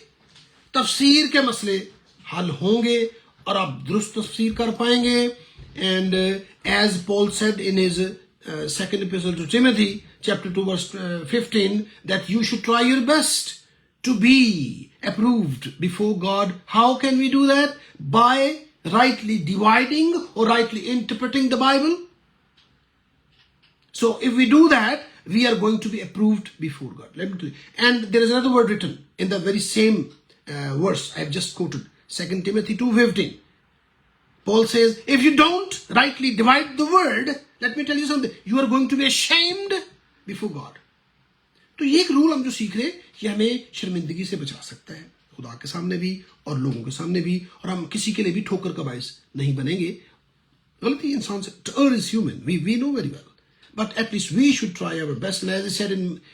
تفسیر کے مسئلے حل ہوں گے اور آپ درست تفسیر کر پائیں گے. And as Paul said in his second epistle to Timothy, chapter 2, verse 15, that you should try your best to be approved before God. How can we do that? By rightly dividing or rightly interpreting the Bible. So if we do that, we are going to be approved before God. Let me tell you. And there is another word written in the very same verse I have just quoted, 2 Timothy 2:15. Paul says, if you don't rightly divide the word, let me tell you something, you are going to be ashamed before God. تو یہ ایک role ہم جو سیکھ رہے ہیں, یہ ہمیں شرمندگی سے بچا سکتا ہے, خدا کے سامنے بھی اور لوگوں کے سامنے بھی, اور ہم کسی کے لیے بھی ٹھوکر کا باعث نہیں بنیں گے. غلطی انسان سے, to err is human, we know very well, but at least we should try our best. And as I said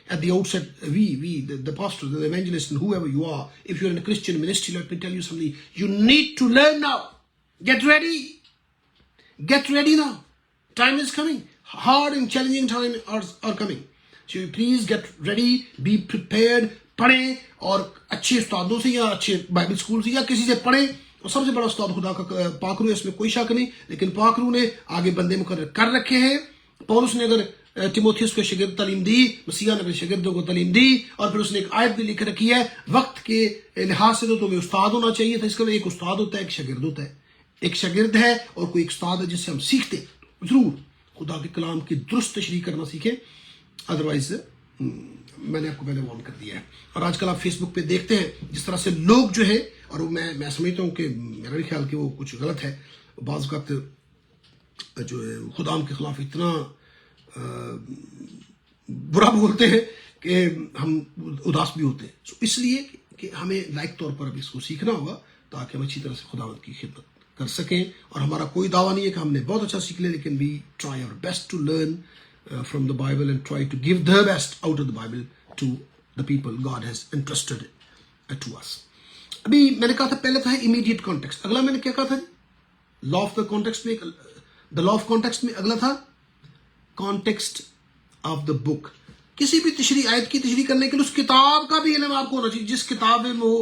at the outset, the pastors, the evangelists, and whoever you are, if you're in a Christian ministry, let me tell you something, you need to learn now. Get ready. Get ready now. Time is coming. Hard and challenging time are coming. So please get ready. Be prepared. پڑھیں اور اچھے استادوں سے یا اچھے Bible school سے یا کسی سے پڑھیں. اور سب سے بڑا استاد خدا کا پاک روح ہے, اس میں کوئی شک نہیں, لیکن پاک روح نے آگے بندے مقرر کر رکھے ہیں. پولس نے اگر تیموتھیوس کو شاگرد تعلیم دی, مسیحا نے اپنے شاگردوں کو تعلیم دی, اور پھر اس نے ایک آیت بھی لکھ رکھی ہے, وقت کے لحاظ سے تو تمہیں استاد ہونا چاہیے تھا. اس کا ایک استاد ہوتا ہے, ایک شاگرد ہوتا ہے. ایک شاگرد ہے اور کوئی ایک استاد ہے جس سے ہم سیکھتے. ضرور خدا کے کلام کی درست تشریح کرنا سیکھیں, ادروائز میں نے آپ کو پہلے وارن کر دیا ہے. اور آج کل آپ فیس بک پہ دیکھتے ہیں جس طرح سے لوگ جو ہے, اور میں سمجھتا ہوں کہ میرا بھی خیال کہ وہ کچھ غلط ہے, بعض اوقات جو ہے خدا کے خلاف اتنا برا بولتے ہیں کہ ہم اداس بھی ہوتے ہیں. اس لیے کہ ہمیں لائق طور پر اب اس کو سیکھنا ہوگا تاکہ ہم اچھی طرح سے خداوند کی خدمت کر سکیں. اور ہمارا کوئی دعویٰ نہیں ہے کہ ہم نے بہت اچھا سیکھ لیا, لیکن we try our best to learn from the Bible and try to give the best out of the Bible to the people God has entrusted to us. ابھی میں نے کہا تھا پہلے تھا immediate context. اگلا میں نے کیا کہا تھا, law of the context میں, the law of context میں اگلا تھا context of the book. کسی بھی تشریح آیت کی تشریح کرنے کے لیے اس کتاب کا بھی علم آپ کو ہونا چاہیے جس کتاب میں وہ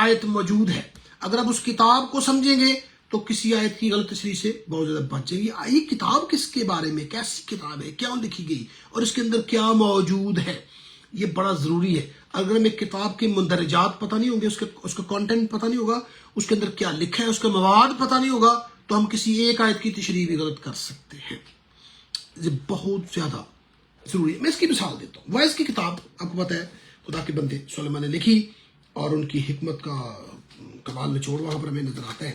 آیت موجود ہے. اگر آپ اس کتاب کو سمجھیں گے تو کسی آیت کی غلط تشریح سے بہت زیادہ بچ جائیں گی. یہ کتاب کس کے بارے میں, کیسی کتاب ہے, کیا لکھی گئی, اور اس کے اندر کیا موجود ہے, یہ بڑا ضروری ہے. اگر ہمیں کتاب کے مندرجات پتہ نہیں ہوں گے, اس کا کانٹینٹ پتہ نہیں ہوگا, اس کے اندر کیا لکھا ہے, اس کا مواد پتہ نہیں ہوگا, تو ہم کسی ایک آیت کی تشریح بھی غلط کر سکتے ہیں. یہ بہت زیادہ ضروری ہے. میں اس کی مثال دیتا ہوں. وائز کی کتاب آپ کو پتہ ہے خدا کے بندے سلیمان نے لکھی, اور ان کی حکمت کا کمال نچوڑ وہاں پر ہمیں نظر آتا ہے.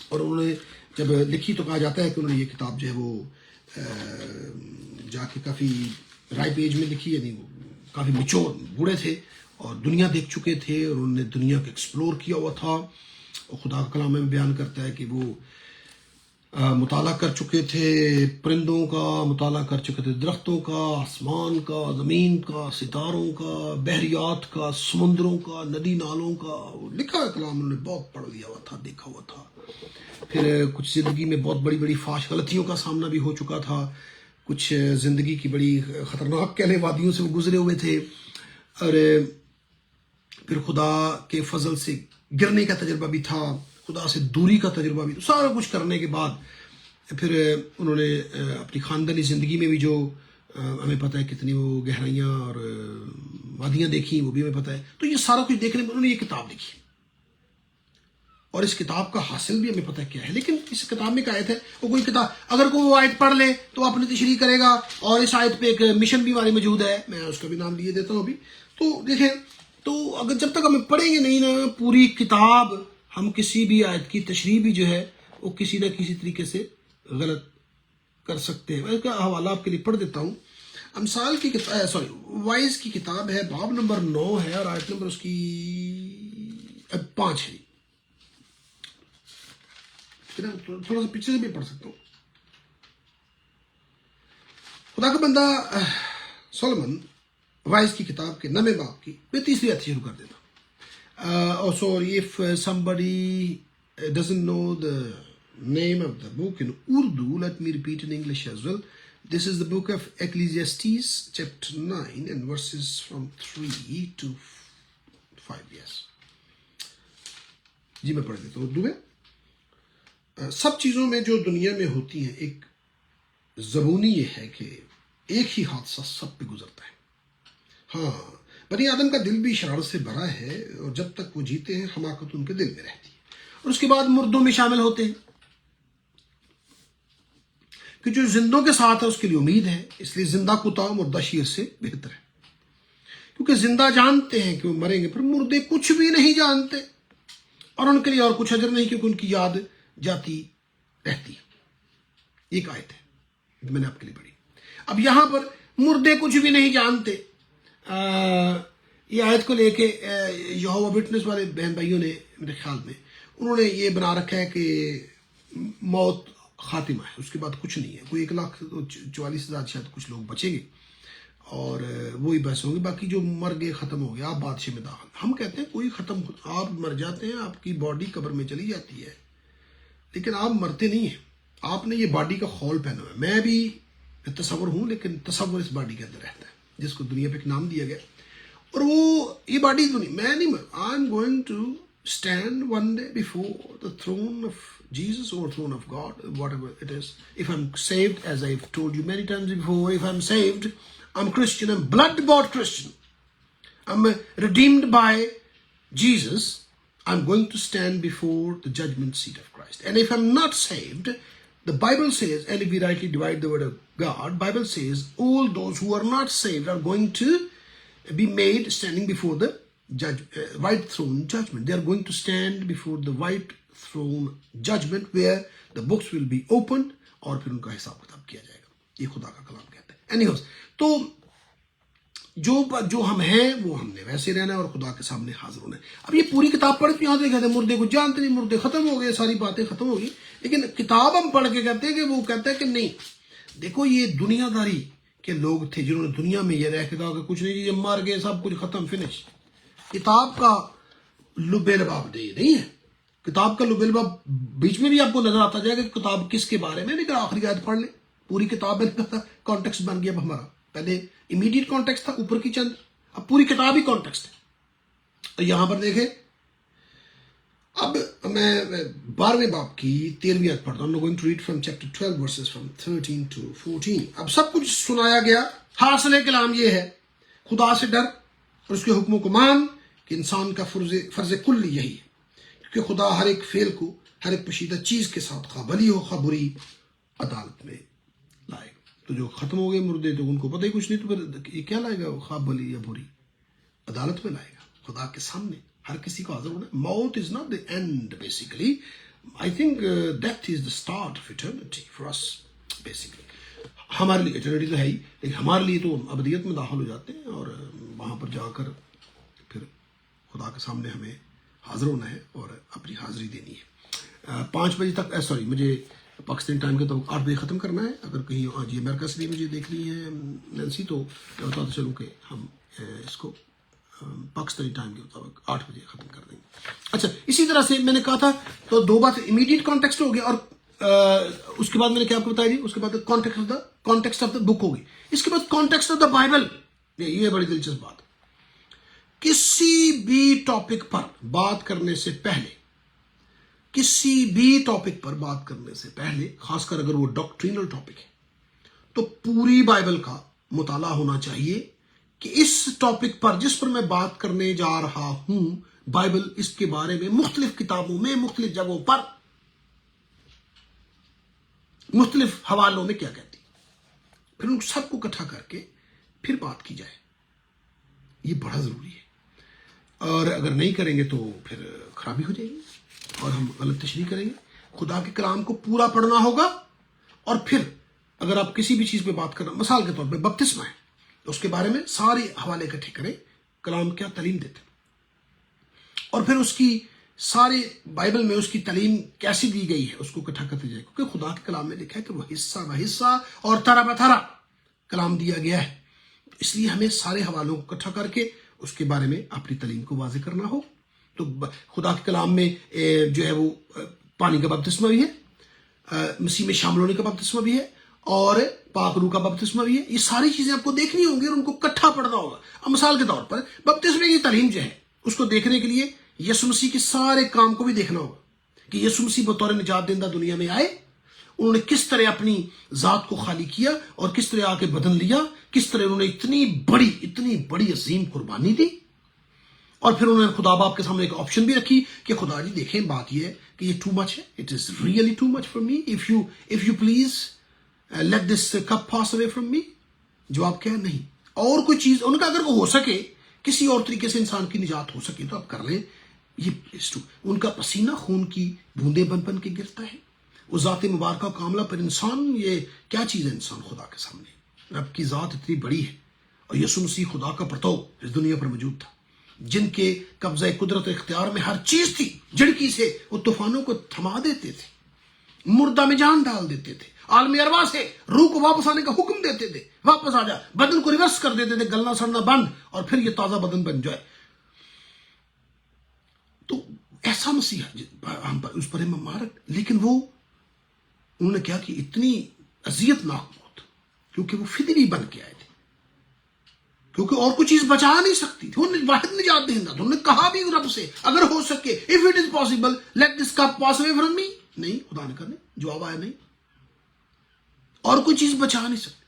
اور انہوں نے جب لکھی تو کہا جاتا ہے کہ انہوں نے یہ کتاب جو ہے وہ جا کے کافی رائپ ایج میں لکھی, یعنی وہ کافی میچور بوڑھے تھے اور دنیا دیکھ چکے تھے, اور انہوں نے دنیا کو ایکسپلور کیا ہوا تھا. اور خدا کا کلام میں بیان کرتا ہے کہ وہ مطالعہ کر چکے تھے پرندوں کا، مطالعہ کر چکے تھے درختوں کا، آسمان کا، زمین کا، ستاروں کا، بحریات کا، سمندروں کا، ندی نالوں کا، لکھا ہے کلام انہوں نے بہت پڑھ لیا ہوا تھا، دیکھا ہوا تھا. پھر کچھ زندگی میں بہت بڑی بڑی فاش غلطیوں کا سامنا بھی ہو چکا تھا، کچھ زندگی کی بڑی خطرناک کہنے وادیوں سے وہ گزرے ہوئے تھے، اور پھر خدا کے فضل سے گرنے کا تجربہ بھی تھا، خدا سے دوری کا تجربہ بھی. سارا کچھ کرنے کے بعد پھر انہوں نے اپنی خاندانی زندگی میں بھی جو ہمیں پتہ ہے کتنی وہ گہرائیاں اور وادیاں دیکھی وہ بھی ہمیں پتہ ہے. تو یہ سارا کچھ دیکھنے میں انہوں نے یہ کتاب لکھی، اور اس کتاب کا حاصل بھی ہمیں پتہ کیا ہے. لیکن اس کتاب میں ایک آیت ہے، وہ کوئی کتاب اگر کوئی وہ آیت پڑھ لے تو اپنی تشریح کرے گا، اور اس آیت پہ ایک مشن بھی ہمارے موجود ہے، میں اس کا بھی نام لیے دیتا ہوں ابھی. تو دیکھیں، تو اگر جب تک ہمیں پڑھیں گے نہیں نا پوری کتاب، ہم کسی بھی آیت کی تشریح بھی جو ہے وہ کسی نہ کسی طریقے سے غلط کر سکتے ہیں. میں اس کا حوالہ آپ کے لیے پڑھ دیتا ہوں. امثال کی کتاب، وائز کی کتاب ہے، باب نمبر 9 ہے، اور آیت نمبر اس کی 5 ہے. تھوڑا سا پیچھے سے بھی پڑھ سکتا ہوں. خدا کا بندہ سولمن وائز کی کتاب کے 9 باب کی میں 3 آیت شروع کر دیتا ہوں. Sorry, if somebody doesn't know the name of the book in Urdu, let me repeat in English as well. This is the book of Ecclesiastes, chapter 9, and verses from 3 to 5. Yes. جی میں پڑھ دیتا ہوں اردو میں. سب چیزوں میں جو دنیا میں ہوتی ہیں ایک زبونی یہ ہے کہ ایک ہی حادثہ سب پہ گزرتا ہے. ہاں، بنی آدم کا دل بھی شرارت سے بھرا ہے، اور جب تک وہ جیتے ہیں حماقت ان کے دل میں رہتی ہے، اور اس کے بعد مردوں میں شامل ہوتے ہیں. کہ جو زندوں کے ساتھ ہے اس کے لیے امید ہے، اس لیے زندہ کتا مردہ شیر سے بہتر ہے. کیونکہ زندہ جانتے ہیں کہ وہ مریں گے، پر مردے کچھ بھی نہیں جانتے، اور ان کے لیے اور کچھ اجر نہیں، کیونکہ ان کی یاد جاتی رہتی ہے. ایک آیت ہے میں نے آپ کے لیے پڑھی. اب یہاں پر مردے کچھ بھی نہیں جانتے، یہ آیت کو لے کے یہوہ وٹنس والے بہن بھائیوں نے میرے خیال میں انہوں نے یہ بنا رکھا ہے کہ موت خاتمہ ہے، اس کے بعد کچھ نہیں ہے. کوئی 1,44,000 شاید کچھ لوگ بچیں گے، اور وہی بحث ہوں گے، باقی جو مر گئے ختم ہو گیا، آپ بادشاہ میں داخل. ہم کہتے ہیں کوئی ختم، آپ مر جاتے ہیں، آپ کی باڈی قبر میں چلی جاتی ہے، لیکن آپ مرتے نہیں ہیں. آپ نے یہ باڈی کا خول پہنا ہوا ہے. میں بھی تصور ہوں، لیکن تصور اس باڈی کے اندر رہتا ہے جس کو دنیا پہ ایک نام دیا گیا، اور وہ یہ باڈی دنیا میں نہیں مر. I am going to stand one day before the throne of Jesus or throne of God, whatever it is. If I'm saved, as I've told you many times before, if I'm saved, I'm Christian, I'm blood-bought Christian. I'm redeemed by Jesus. I'm going to stand before the judgment seat of Christ. And if I'm not saved, the Bible says, and if we rightly divide the word of God, Bible says all those who are not saved are going to be made standing before the white throne judgment. They are going to stand before the white throne judgment where the books will be opened, اور پھر ان کا حساب کتاب کیا جائے گا. یہ خدا کا کلام کہتا ہے. Anyways, تو جو ہم ہیں وہ ہم نے ویسے رہنا ہے اور خدا کے سامنے حاضر ہونا ہے. اب یہ پوری کتاب پڑھ کے یہاں سے کہتے ہیں مردے کو جانتے نہیں، مردے ختم ہو گئے، ساری باتیں ختم ہو گئی. لیکن کتاب ہم پڑھ کے کہتے ہیں کہ وہ کہتا ہے کہ نہیں، دیکھو یہ دنیا داری کے لوگ تھے جنہوں نے دنیا میں یہ رہ کے کہا کہ کچھ نہیں، یہ مر گئے، سب کچھ ختم، فنش. کتاب کا لب لباب دے نہیں ہے. کتاب کا لب لباب بیچ میں بھی آپ کو نظر آتا جائے گا کہ کتاب کس کے بارے میں. لیکن آخری آیت پڑھ لیں، پوری کتاب میں کانٹیکسٹ بن گیا. اب ہمارا پہلے امیڈیٹ کانٹیکسٹ تھا اوپر کی چند، اب پوری کتاب ہی کانٹیکسٹ ہے. تو یہاں پر دیکھیں، اب میں 12ویں باب کی 13ویں آیت پڑھتا ہوں. I'm going to read from chapter 12 verses from 13 to 14. اب سب کچھ سنایا گیا. حاصل کلام یہ ہے، خدا سے ڈر اور اس کے حکموں کو مان، کہ انسان کا فرض کلی یہی ہے، کہ خدا ہر ایک فعل کو ہر ایک پوشیدہ چیز کے ساتھ خواہ بھلی ہو خواہ بری عدالت میں لائے گا. تو جو ختم ہو گئے مردے تو ان کو پتہ ہی کچھ نہیں، تو پھر یہ کیا لائے گا؟ خواہ بھلی یا بری عدالت میں لائے گا، خدا کے سامنے ہر کسی کو حاضر ہونا. موت is not the end basically. I think death is the start of eternity for us basically. ہمارے لیے ایٹرنیٹی تو ہے ہی، لیکن ہمارے لیے تو ابدیت میں داخل ہو جاتے ہیں، اور وہاں پر جا کر پھر خدا کے سامنے ہمیں حاضر ہونا ہے اور اپنی حاضری دینی ہے. 5 بجے تک مجھے پاکستانی ٹائم کے تو 8 بجے ختم کرنا ہے. اگر کہیں آج یہ امریکہ سے بھی مجھے دیکھنی ہے نینسی, تو میں بتاتا چلوں کہ ہم اس کو پاکستانی ٹائم کے مطابق 8 بجے ختم کر دیں گے. اچھا, اسی طرح سے میں نے کہا تھا تو 2 بات امیڈیٹ کانٹیکسٹ ہو گیا, اور اس کے بعد میں نے کیا آپ کو بتایا جی, اس کے بعد کانٹیکسٹ آف دا بک ہوگی. اس کے بعد کانٹیکسٹ آف دا بائبل. یہ بڑی دلچسپ بات. کسی بھی ٹاپک پر بات کرنے سے پہلے, خاص کر اگر وہ ڈاکٹرینل ٹاپک ہے, تو پوری بائبل کا مطالعہ ہونا چاہیے کہ اس ٹاپک پر جس پر میں بات کرنے جا رہا ہوں, بائبل اس کے بارے میں مختلف کتابوں میں, مختلف جگہوں پر, مختلف حوالوں میں کیا کہتی, پھر ان سب کو اکٹھا کر کے پھر بات کی جائے. یہ بڑا ضروری ہے, اور اگر نہیں کریں گے تو پھر خرابی ہو جائے گی اور ہم غلط تشریح کریں گے. خدا کے کلام کو پورا پڑھنا ہوگا, اور پھر اگر آپ کسی بھی چیز پہ بات کرنا, مثال کے طور پہ بپتسمہ ہے, تو اس کے بارے میں سارے حوالے اکٹھے کریں, کلام کیا تعلیم دیتے, اور پھر اس کی سارے بائبل میں اس کی تعلیم کیسی دی گئی ہے اس کو اکٹھا کرتے جائے, کیونکہ خدا کے کلام میں لکھا ہے کہ وہ حصہ اور تھرا بتھرا کلام دیا گیا ہے. اس لیے ہمیں سارے حوالوں کو اکٹھا کر کے اس کے بارے میں اپنی تعلیم کو واضح کرنا ہو. تو خدا کے کلام میں جو ہے وہ پانی کا بپتسمہ بھی ہے, مسیح میں شامل ہونے کا بپتسمہ بھی ہے, اور پاک روح کا بپتسمہ بھی ہے. یہ ساری چیزیں آپ کو دیکھنی ہوں گی اور ان کو اکٹھا پڑھنا ہوگا. اب مثال کے طور پر بپتسمے کی تعلیم جو ہے اس کو دیکھنے کے لیے یسوع مسیح کے سارے کام کو بھی دیکھنا ہوگا کہ یسوع مسیح بطور نجات دہندہ دنیا میں آئے, انہوں نے کس طرح اپنی ذات کو خالی کیا اور کس طرح آ کے بدن لیا, کس طرح انہوں نے اتنی بڑی عظیم قربانی دی. اور پھر انہوں نے خدا باپ کے سامنے ایک آپشن بھی رکھی کہ خدا جی دیکھیں, بات یہ ہے کہ یہ ٹو مچ ہے, it is really too much for me, if you please let this cup pass away from me. جواب کیا ہے, نہیں. اور کوئی چیز ان کا اگر وہ ہو سکے, کسی اور طریقے سے انسان کی نجات ہو سکے تو آپ کر لیں. یہ ان کا پسینہ خون کی بوندیں بن بن کے گرتا ہے. وہ ذات مبارکہ کاملہ پر انسان, یہ کیا چیز ہے انسان خدا کے سامنے. رب کی ذات اتنی بڑی ہے, اور یسوع مسیح خدا کا پرتو اس دنیا پر موجود تھا, جن کے قبضہ قدرت اختیار میں ہر چیز تھی. جھڑکی سے وہ طوفانوں کو تھما دیتے تھے, مردہ میں جان ڈال دیتے تھے, عالم ارواح سے روح کو واپس آنے کا حکم دیتے تھے, واپس آ جا, بدن کو ریورس کر دیتے تھے, گلنا سڑنا بند, اور پھر یہ تازہ بدن بن جائے. تو ایسا مسیح ہم پر, اس پر مبارک. لیکن وہ انہوں نے کیا کہ اتنی اذیت ناک موت, کیونکہ وہ فدوی بن کے آئے تھے, کیونکہ اور کوئی چیز بچا نہیں سکتی تھی. وہ واحد نجات دہندہ تھا. انہوں نے کہا بھی رب سے, اگر ہو سکے, if it is possible let this cup pass away from me. نہیں, خدا نے کرنے, جواب آیا نہیں, اور کوئی چیز بچا نہیں سکتی.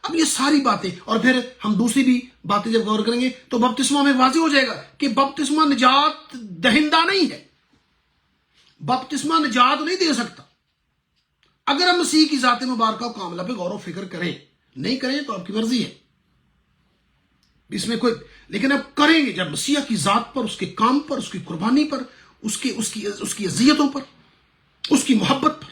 اب یہ ساری باتیں, اور پھر ہم دوسری بھی باتیں جب غور کریں گے تو بپتسمہ میں واضح ہو جائے گا کہ بپتسمہ نجات دہندہ نہیں ہے. بپتسمہ نجات نہیں دے سکتا. اگر ہم مسیح کی ذات مبارکہ و کاملہ پہ غور و فکر کریں, نہیں کریں تو آپ کی مرضی ہے, اس میں کوئی, لیکن اب کریں گے جب مسیح کی ذات پر, اس کے کام پر, اس کی قربانی پر, اس کی اذیتوں پر, اس کی محبت پر,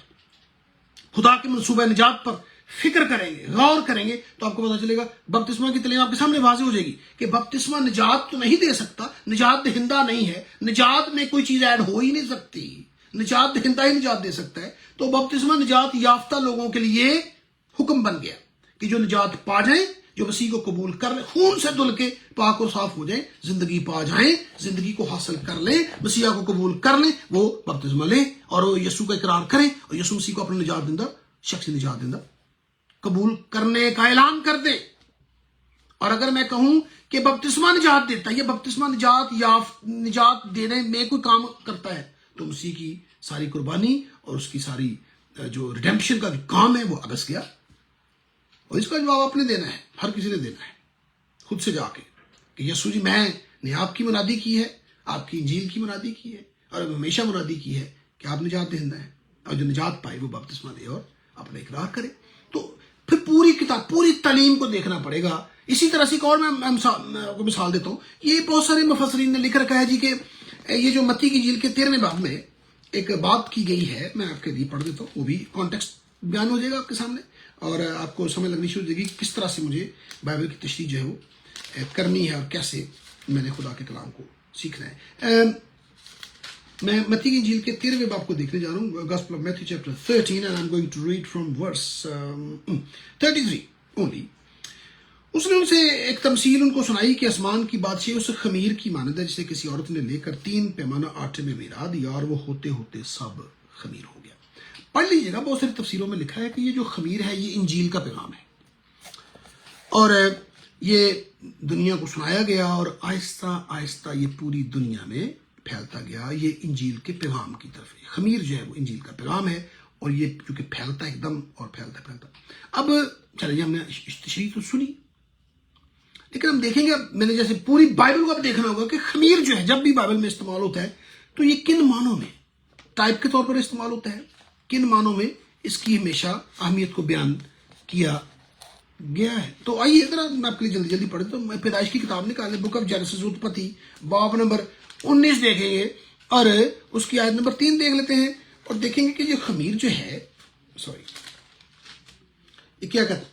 خدا کے منصوبہ نجات پر فکر کریں گے, غور کریں گے, تو آپ کو پتا چلے گا. بپتسمہ کی تعلیم آپ کے سامنے واضح ہو جائے گی کہ بپتسمہ نجات تو نہیں دے سکتا, نجات دہندہ نہیں ہے, نجات میں کوئی چیز ایڈ ہو ہی نہیں سکتی, نجات دہندہ ہی نجات دے سکتا ہے. تو بپتسمہ نجات یافتہ لوگوں کے لیے حکم بن گیا کہ جو نجات پا جائیں, جو مسیح کو قبول کر لیں, خون سے دھل کے پاک اور صاف ہو جائیں, زندگی پا جائیں, زندگی کو حاصل کر لیں, مسیح کو قبول کر لیں, وہ بپتسمہ لیں اور وہ یسوع کا اقرار کریں, اور یسوع مسیح کو اپنا نجات دہندہ, شخصی نجات دہندہ قبول کرنے کا اعلان کر دیں. اور اگر میں کہوں کہ بپتسمہ نجات دیتا ہے, یہ بپتسمہ نجات دینے میں کوئی کام کرتا ہے, تو مسیح کی ساری قربانی اور اس کی ساری جو ریڈیمپشن کا کام ہے وہ عبث گیا. اور اس کا جواب آپ نے دینا ہے, ہر کسی نے دینا ہے, خود سے جا کے کہ یسوع جی میں نے آپ کی منادی کی ہے, آپ کی انجیل کی منادی کی ہے, اور ہمیشہ منادی کی ہے کہ آپ نجات دہندہ ہیں, اور جو نجات پائے وہ بپتسمہ دے اور اپنا اقرار کرے. تو پھر پوری کتاب, پوری تعلیم کو دیکھنا پڑے گا. اسی طرح سے ایک اور میں کو مثال دیتا ہوں. یہ بہت سارے مفسرین نے لکھ رکھا ہے جی کہ یہ جو متی کی انجیل کے 13ویں باب میں ایک بات کی گئی ہے, میں آپ کے لیے پڑھ دیتا ہوں, وہ بھی کانٹیکسٹ بیان ہو جائے گا آپ کے سامنے, اور آپ کو سمجھ لگنی شروع ہو جائے گی کس طرح سے مجھے بائبل کی تشریح جو ہے وہ کرنی ہے, اور کیسے میں نے خدا کے کلام کو سیکھنا ہے. میں متی کی انجیل کے 13ویں باب کو دیکھنے جا رہا ہوں. Gospel of Matthew chapter 13 and I'm going to read from verse 33 only. اس نے ان سے ایک تمثیل ان کو سنائی کہ آسمان کی بادشاہی اس خمیر کی مانند ہے جسے کسی عورت نے لے کر 3 پیمانہ آٹے میں ملا دیا اور وہ ہوتے ہوتے سب خمیر ہو گیا. پڑھ لیجیے گا, بہت ساری تفسیروں میں لکھا ہے کہ یہ جو خمیر ہے یہ انجیل کا پیغام ہے اور یہ دنیا کو سنایا گیا اور آہستہ آہستہ یہ پوری دنیا میں پھیلتا گیا. یہ انجیل کے پیغام کی طرف ہے. خمیر جو ہے وہ انجیل کا پیغام ہے اور یہ چونکہ پھیلتا ایک دم اور پھیلتا. اب چلیے ہم نے تشریح تو سنی, لیکن ہم دیکھیں گے, میں نے جیسے پوری بائبل کو اب دیکھنا ہوگا کہ خمیر جو ہے جب بھی بائبل میں استعمال ہوتا ہے تو یہ کن معنوں میں ٹائپ کے طور پر استعمال ہوتا ہے, کن معنوں میں اس کی ہمیشہ اہمیت کو بیان کیا گیا ہے. تو آئیے اگر میں آپ کے لیے جلدی پڑھیں تو میں پیدائش کی کتاب نکالیں, بک آف جینیسس اتپتی باب نمبر 19 دیکھیں گے اور اس کی آیت نمبر 3 دیکھ لیتے ہیں اور دیکھیں گے کہ یہ خمیر جو ہے یہ کیا کہتا ہے.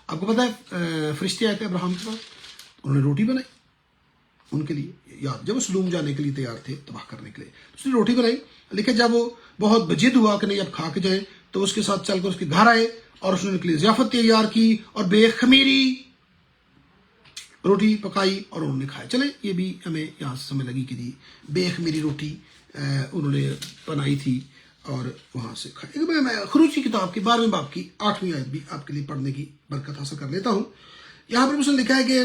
آپ کو پتا ہے فرشتے آئے تھے ابراہم کے پاس, انہوں نے روٹی بنائی ان کے لیے, یاد جب وہ سدوم جانے کے لیے تیار تھے تباہ کرنے کے لیے, اس نے روٹی بنائی. لیکن جب وہ بہت بجد ہوا کہ نہیں اب کھا کے جائیں تو اس کے ساتھ چل کر اس کے گھر آئے اور اس نے ان کے لیے ضیافت تیار کی اور بے خمیری روٹی پکائی اور انہوں نے کھایا. چلیں یہ بھی ہمیں یہاں سے سمجھ لگی کہ جی بے خمیری روٹی انہوں نے بنائی تھی اور وہاں سے کھائی. میں خروج کی کتاب کی 12ویں باب کی 8ویں آیت بھی آپ کے لیے پڑھنے کی برکت حاصل کر لیتا ہوں. یہاں پر اس نے لکھا ہے کہ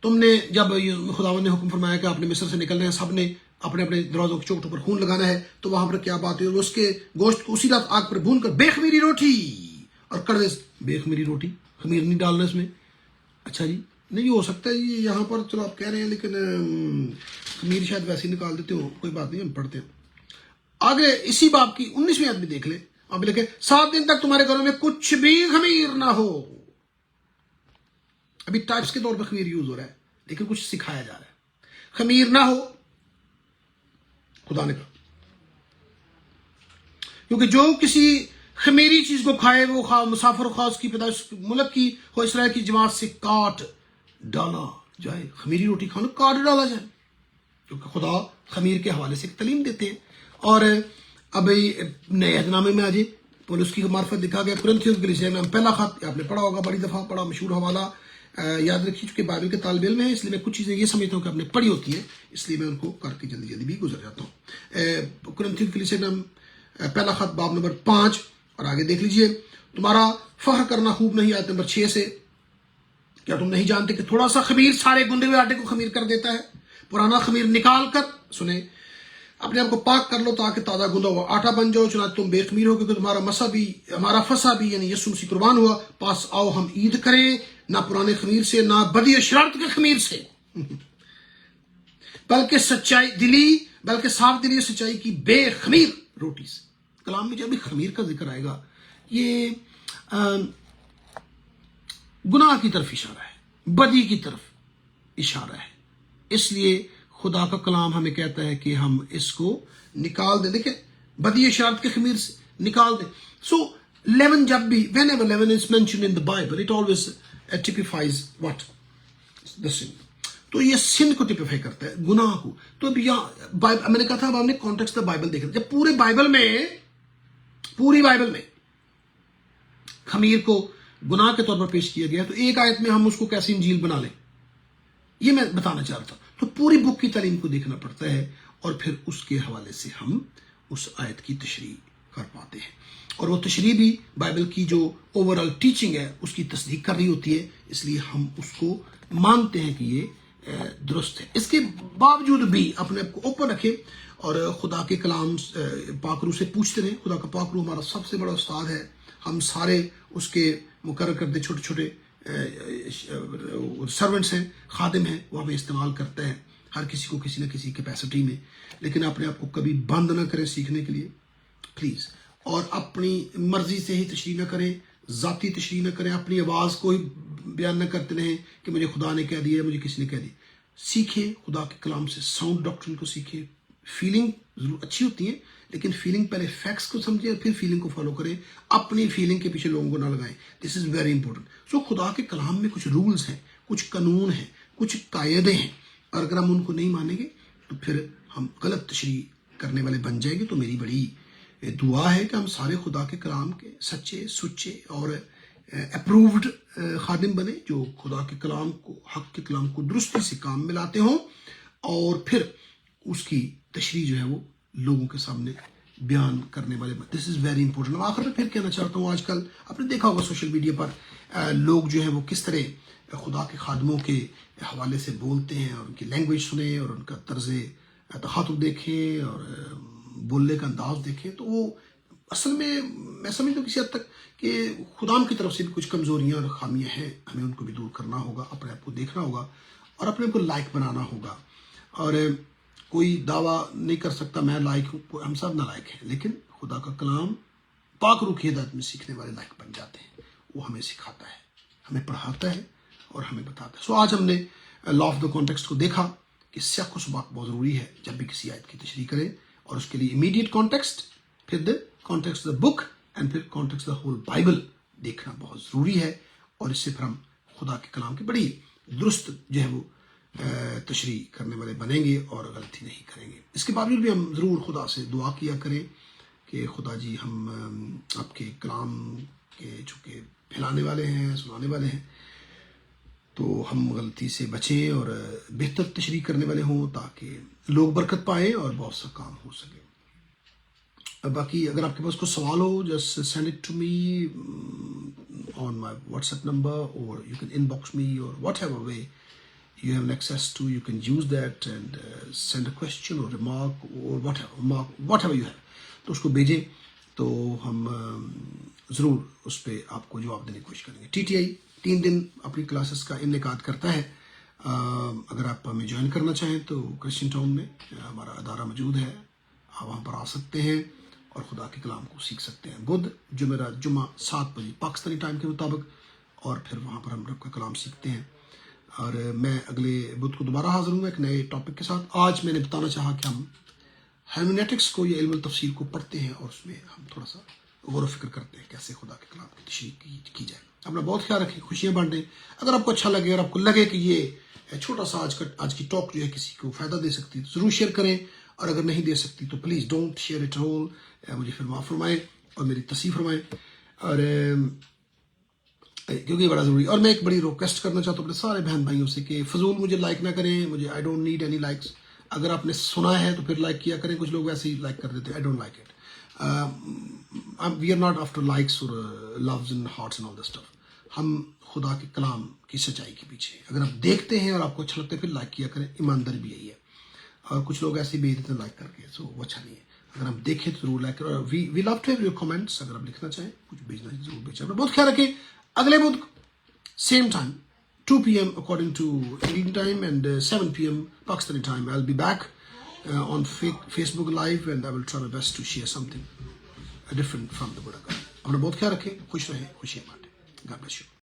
تم نے جب خداوند نے حکم فرمایا کہ آپ نے مصر سے نکلنا ہے, سب نے اپنے اپنے دروازوں کے چوکٹوں پر خون لگانا ہے, تو وہاں پر کیا بات ہوئی, اس کے گوشت کو اسی رات آگ پر بھون کر بے خمیری روٹی اور کڑوے بے خمیری روٹی, خمیر نہیں ڈالنا اس میں. اچھا جی نہیں ہو سکتا ہے جی یہاں پر, چلو آپ کہہ رہے ہیں لیکن خمیر شاید ویسے ہی نکال دیتے ہو, کوئی بات نہیں ہم پڑھتے ہیں آگے. اسی باب کی 19ویں آیت بھی دیکھ لیں, آپ لکھے 7 دن تک تمہارے گھروں میں کچھ بھی خمیر نہ ہو. ابھی ٹائپس کے طور پر خمیر یوز ہو رہا ہے لیکن کچھ سکھایا جا رہا ہے. خمیر نہ ہو خدا نے کہا, کیونکہ جو کسی خمیری چیز کو کھائے وہ خواہ مسافر خواہ اس کی پیدائش ملک کی ہو اسرائیل کی جماعت سے کاٹ ڈالا جائے. خمیری روٹی کھانا کاٹ ڈالا جائے, کیونکہ خدا خمیر کے حوالے سے ایک تعلیم دیتے ہیں. اور اب نئے عہد نامے میں آجے پولس کی معرفت لکھا گیا کرنتھیوں کے کلیسیا میں, پہلا خط آپ نے پڑھا ہوگا, بڑی دفعہ پڑھا, مشہور حوالہ, یاد رکھیے چونکہ بائبل کے طالب علم ہے اس لیے میں کچھ چیزیں یہ سمجھتا ہوں کہ آپ نے پڑھی ہوتی ہیں, اس لیے میں ان کو کر کے جلدی جلدی بھی گزر جاتا ہوں. کرنتھیوں کے کلیسیا میں پہلا خط باب نمبر 5 اور آگے دیکھ لیجئے, تمہارا فخر کرنا خوب نہیں, آیت نمبر 6 سے, کیا تم نہیں جانتے کہ تھوڑا سا خمیر سارے گندے ہوئے آٹے کو خمیر کر دیتا ہے. پرانا خمیر نکال کر سنیں اپنے آپ کو پاک کر لو تاکہ تازہ گندا ہوا آٹا بن جاؤ, چنانچہ تم بے خمیر ہو کیونکہ تمہارا مسا بھی ہمارا فسا بھی یعنی یسوع مسیح قربان ہوا. پاس آؤ ہم عید کریں, نہ پرانے خمیر سے نہ بدی شرارت کے خمیر سے, بلکہ صاف دلی سچائی کی بے خمیر روٹی سے. کلام میں جب بھی خمیر کا ذکر آئے گا یہ گناہ کی طرف اشارہ ہے, بدی کی طرف اشارہ ہے. اس لیے خدا کا کلام ہمیں کہتا ہے کہ ہم اس کو نکال دیں. دیکھیں بدی شرارت کے خمیر سے نکال دیں. سو leaven جب بھی whenever leaven is mentioned in the Bible it always typifies what the sin. تو یہ سن کو ٹپیفائی کرتا ہے, گناہ کو. تو اب یہاں میں نے کہا تھا اب ہم نے کانٹیکسٹ دا بائبل دیکھنا. جب پوری بائبل میں خمیر کو گناہ کے طور پر پیش کیا گیا تو ایک آیت میں ہم اس کو کیسے انجیل بنا لیں, یہ میں بتانا چاہ رہا تھا. تو پوری بک کی تعلیم کو دیکھنا پڑتا ہے اور پھر اس کے حوالے سے ہم اس آیت کی تشریح کر پاتے ہیں, اور وہ تشریح بھی بائبل کی جو اوور آل ٹیچنگ ہے اس کی تصدیق کر رہی ہوتی ہے, اس لیے ہم اس کو مانتے ہیں کہ یہ درست ہے. اس کے باوجود بھی اپنے آپ کو اوپن رکھیں اور خدا کے کلام پاک روح سے پوچھتے رہیں. خدا کا پاک روح ہمارا سب سے بڑا استاد ہے, ہم سارے اس کے مقرر کردے چھوٹے چھوٹے سرونٹس ہیں, خادم ہیں, وہ ہمیں استعمال کرتا ہے ہر کسی کو کسی نہ کسی کیپیسٹی میں. لیکن اپنے آپ کو کبھی بند نہ کریں سیکھنے کے لیے پلیز, اور اپنی مرضی سے ہی تشریح نہ کریں, ذاتی تشریح نہ کریں, اپنی آواز کو ہی بیان نہ کرتے رہیں کہ مجھے خدا نے کہہ دیا, مجھے کسی نے کہہ دیا. سیکھیں خدا کے کلام سے, ساؤنڈ ڈاکٹرن کو سیکھیں. فیلنگ ضرور اچھی ہوتی ہے لیکن فیلنگ پہلے فیکٹس کو سمجھیں اور پھر فیلنگ کو فالو کریں, اپنی فیلنگ کے پیچھے لوگوں کو نہ لگائیں. دس از ویری امپورٹنٹ. سو خدا کے کلام میں کچھ رولز ہیں, کچھ قانون ہیں, کچھ قاعدے ہیں, اور اگر ہم ان کو نہیں مانیں گے تو پھر ہم غلط تشریح کرنے والے بن جائیں گے. تو میری بڑی دعا ہے کہ ہم سارے خدا کے کلام کے سچے سچے اور اپرووڈ خادم بنے, جو خدا کے کلام کو, حق کے کلام کو درستی سے کام میں لاتے ہوں, اور پھر اس کی تشریح جو ہے وہ لوگوں کے سامنے بیان کرنے والے. دس از ویری امپورٹنٹ. میں آخر میں پھر کہنا چاہتا ہوں, آج کل آپ نے دیکھا ہوگا سوشل میڈیا پر لوگ جو ہیں وہ کس طرح خدا کے خادموں کے حوالے سے بولتے ہیں, اور ان کی لینگویج سنیں اور ان کا طرز تخاطب دیکھیں اور بولنے کا انداز دیکھیں, تو وہ اصل میں سمجھتا ہوں کسی حد تک کہ خدام کی طرف سے بھی کچھ کمزوریاں اور خامیاں ہیں. ہمیں ان کو بھی دور کرنا ہوگا, اپنے آپ کو دیکھنا ہوگا اور اپنے آپ کو لائق بنانا ہوگا. اور کوئی دعویٰ نہیں کر سکتا میں لائق ہوں, ہم سب نالائق ہیں, لیکن خدا کا کلام پاک روح کی ہدایت میں سیکھنے والے لائق بن جاتے ہیں. وہ ہمیں سکھاتا ہے, ہمیں پڑھاتا ہے اور ہمیں بتاتا ہے. سو آج ہم نے لا آف دا کانٹیکسٹ کو دیکھا کہ سیاق و سباق بہت ضروری ہے جب بھی کسی آیت کی تشریح کریں, اور اس کے لیے امیڈیٹ کانٹیکسٹ, پھر the context the book, and پھر کانٹیکسٹ دا ہول بائبل دیکھنا بہت ضروری ہے. اور اس سے پھر ہم خدا کے کلام کی بڑی درست جو ہے وہ تشریح کرنے والے بنیں گے اور غلطی نہیں کریں گے. اس کے باوجود بھی ہم ضرور خدا سے دعا کیا کریں کہ خدا جی ہم آپ کے کلام کے چونکہ پھیلانے والے ہیں, سنانے والے ہیں, تو ہم غلطی سے بچیں اور بہتر تشریح کرنے والے ہوں تاکہ لوگ برکت پائیں اور بہت سا کام ہو سکے. باقی اگر آپ کے پاس کوئی سوال ہو, just send it to me on my WhatsApp number, اور you can inbox me, اور whatever way you have an access to, you can use that and send a question or remark or whatever you have. تو اس کو بھیجیں تو ہم ضرور اس پہ آپ کو جواب دینے کی کوشش کریں گے. TTI 3 دن اپنی کلاسز کا انعقاد کرتا ہے. اگر آپ ہمیں جوائن کرنا چاہیں تو کرسچن ٹاؤن میں ہمارا ادارہ موجود ہے, آپ وہاں پر آ سکتے ہیں اور خدا کے کلام کو سیکھ سکتے ہیں. بدھ جمعرات جمعہ 7 بجے پاکستانی ٹائم کے مطابق, اور پھر وہاں پر ہم رب کا کلام سیکھتے ہیں. اور میں اگلے بدھ کو دوبارہ حاضر ہوں ایک نئے ٹاپک کے ساتھ. آج میں نے بتانا چاہا کہ ہم ہرمینیٹکس کو یا علم التفسیر کو پڑھتے ہیں اور اس میں ہم تھوڑا سا غور و فکر کرتے ہیں کیسے خدا کے کلام کی تشریح کی جائے. اپنا بہت خیال رکھیں, خوشیاں بانٹیں. اگر آپ کو اچھا لگے اور آپ کو لگے کہ یہ چھوٹا سا آج کی ٹاک جو ہے کسی کو فائدہ دے سکتی ہے تو ضرور شیئر کریں, اور اگر نہیں دے سکتی تو please don't share it all. مجھے پھر معاف فرمائیں اور میری تصحیح فرمائیں, اور کیونکہ یہ بڑا ضروری. اور میں ایک بڑی ریکویسٹ کرنا چاہتا ہوں اپنے سارے بہن بھائیوں سے کہ فضول مجھے لائک نہ کریں. مجھے I don't need any likes. اگر آپ نے سنا ہے تو پھر لائک کیا کریں. کچھ لوگ ویسے ہی لائک کر دیتے ہیں, I don't like it. We are not after likes اور loves and hearts and all this stuff. ہم خدا کے کلام کی سچائی کے پیچھے ہیں. اگر آپ دیکھتے ہیں اور آپ کو اچھا لگتا ہے پھر لائک کیا کریں. ایمانداری بھی یہی ہے. اور کچھ لوگ ایسے ہی بھیج دیتے ہیں لائک کر کے, سو وہ اچھا نہیں ہے. اگر ہم دیکھیں تو ضرور لائک کریں. اور we love to have your comments. اگر آپ لکھنا چاہیں کچھ بھیجنا ضرور بھیجیں. اپنا بہت خیال رکھیں. اگلے بدھ same time 2 p.m. according to Indian time and 7 p.m. Pakistani time. I'll be back on Facebook Live and I will try my best to share something different from the Word of God. اپنا بہت خیال رکھیں, خوش رہیں, خوشیاں بانٹیں. God bless you.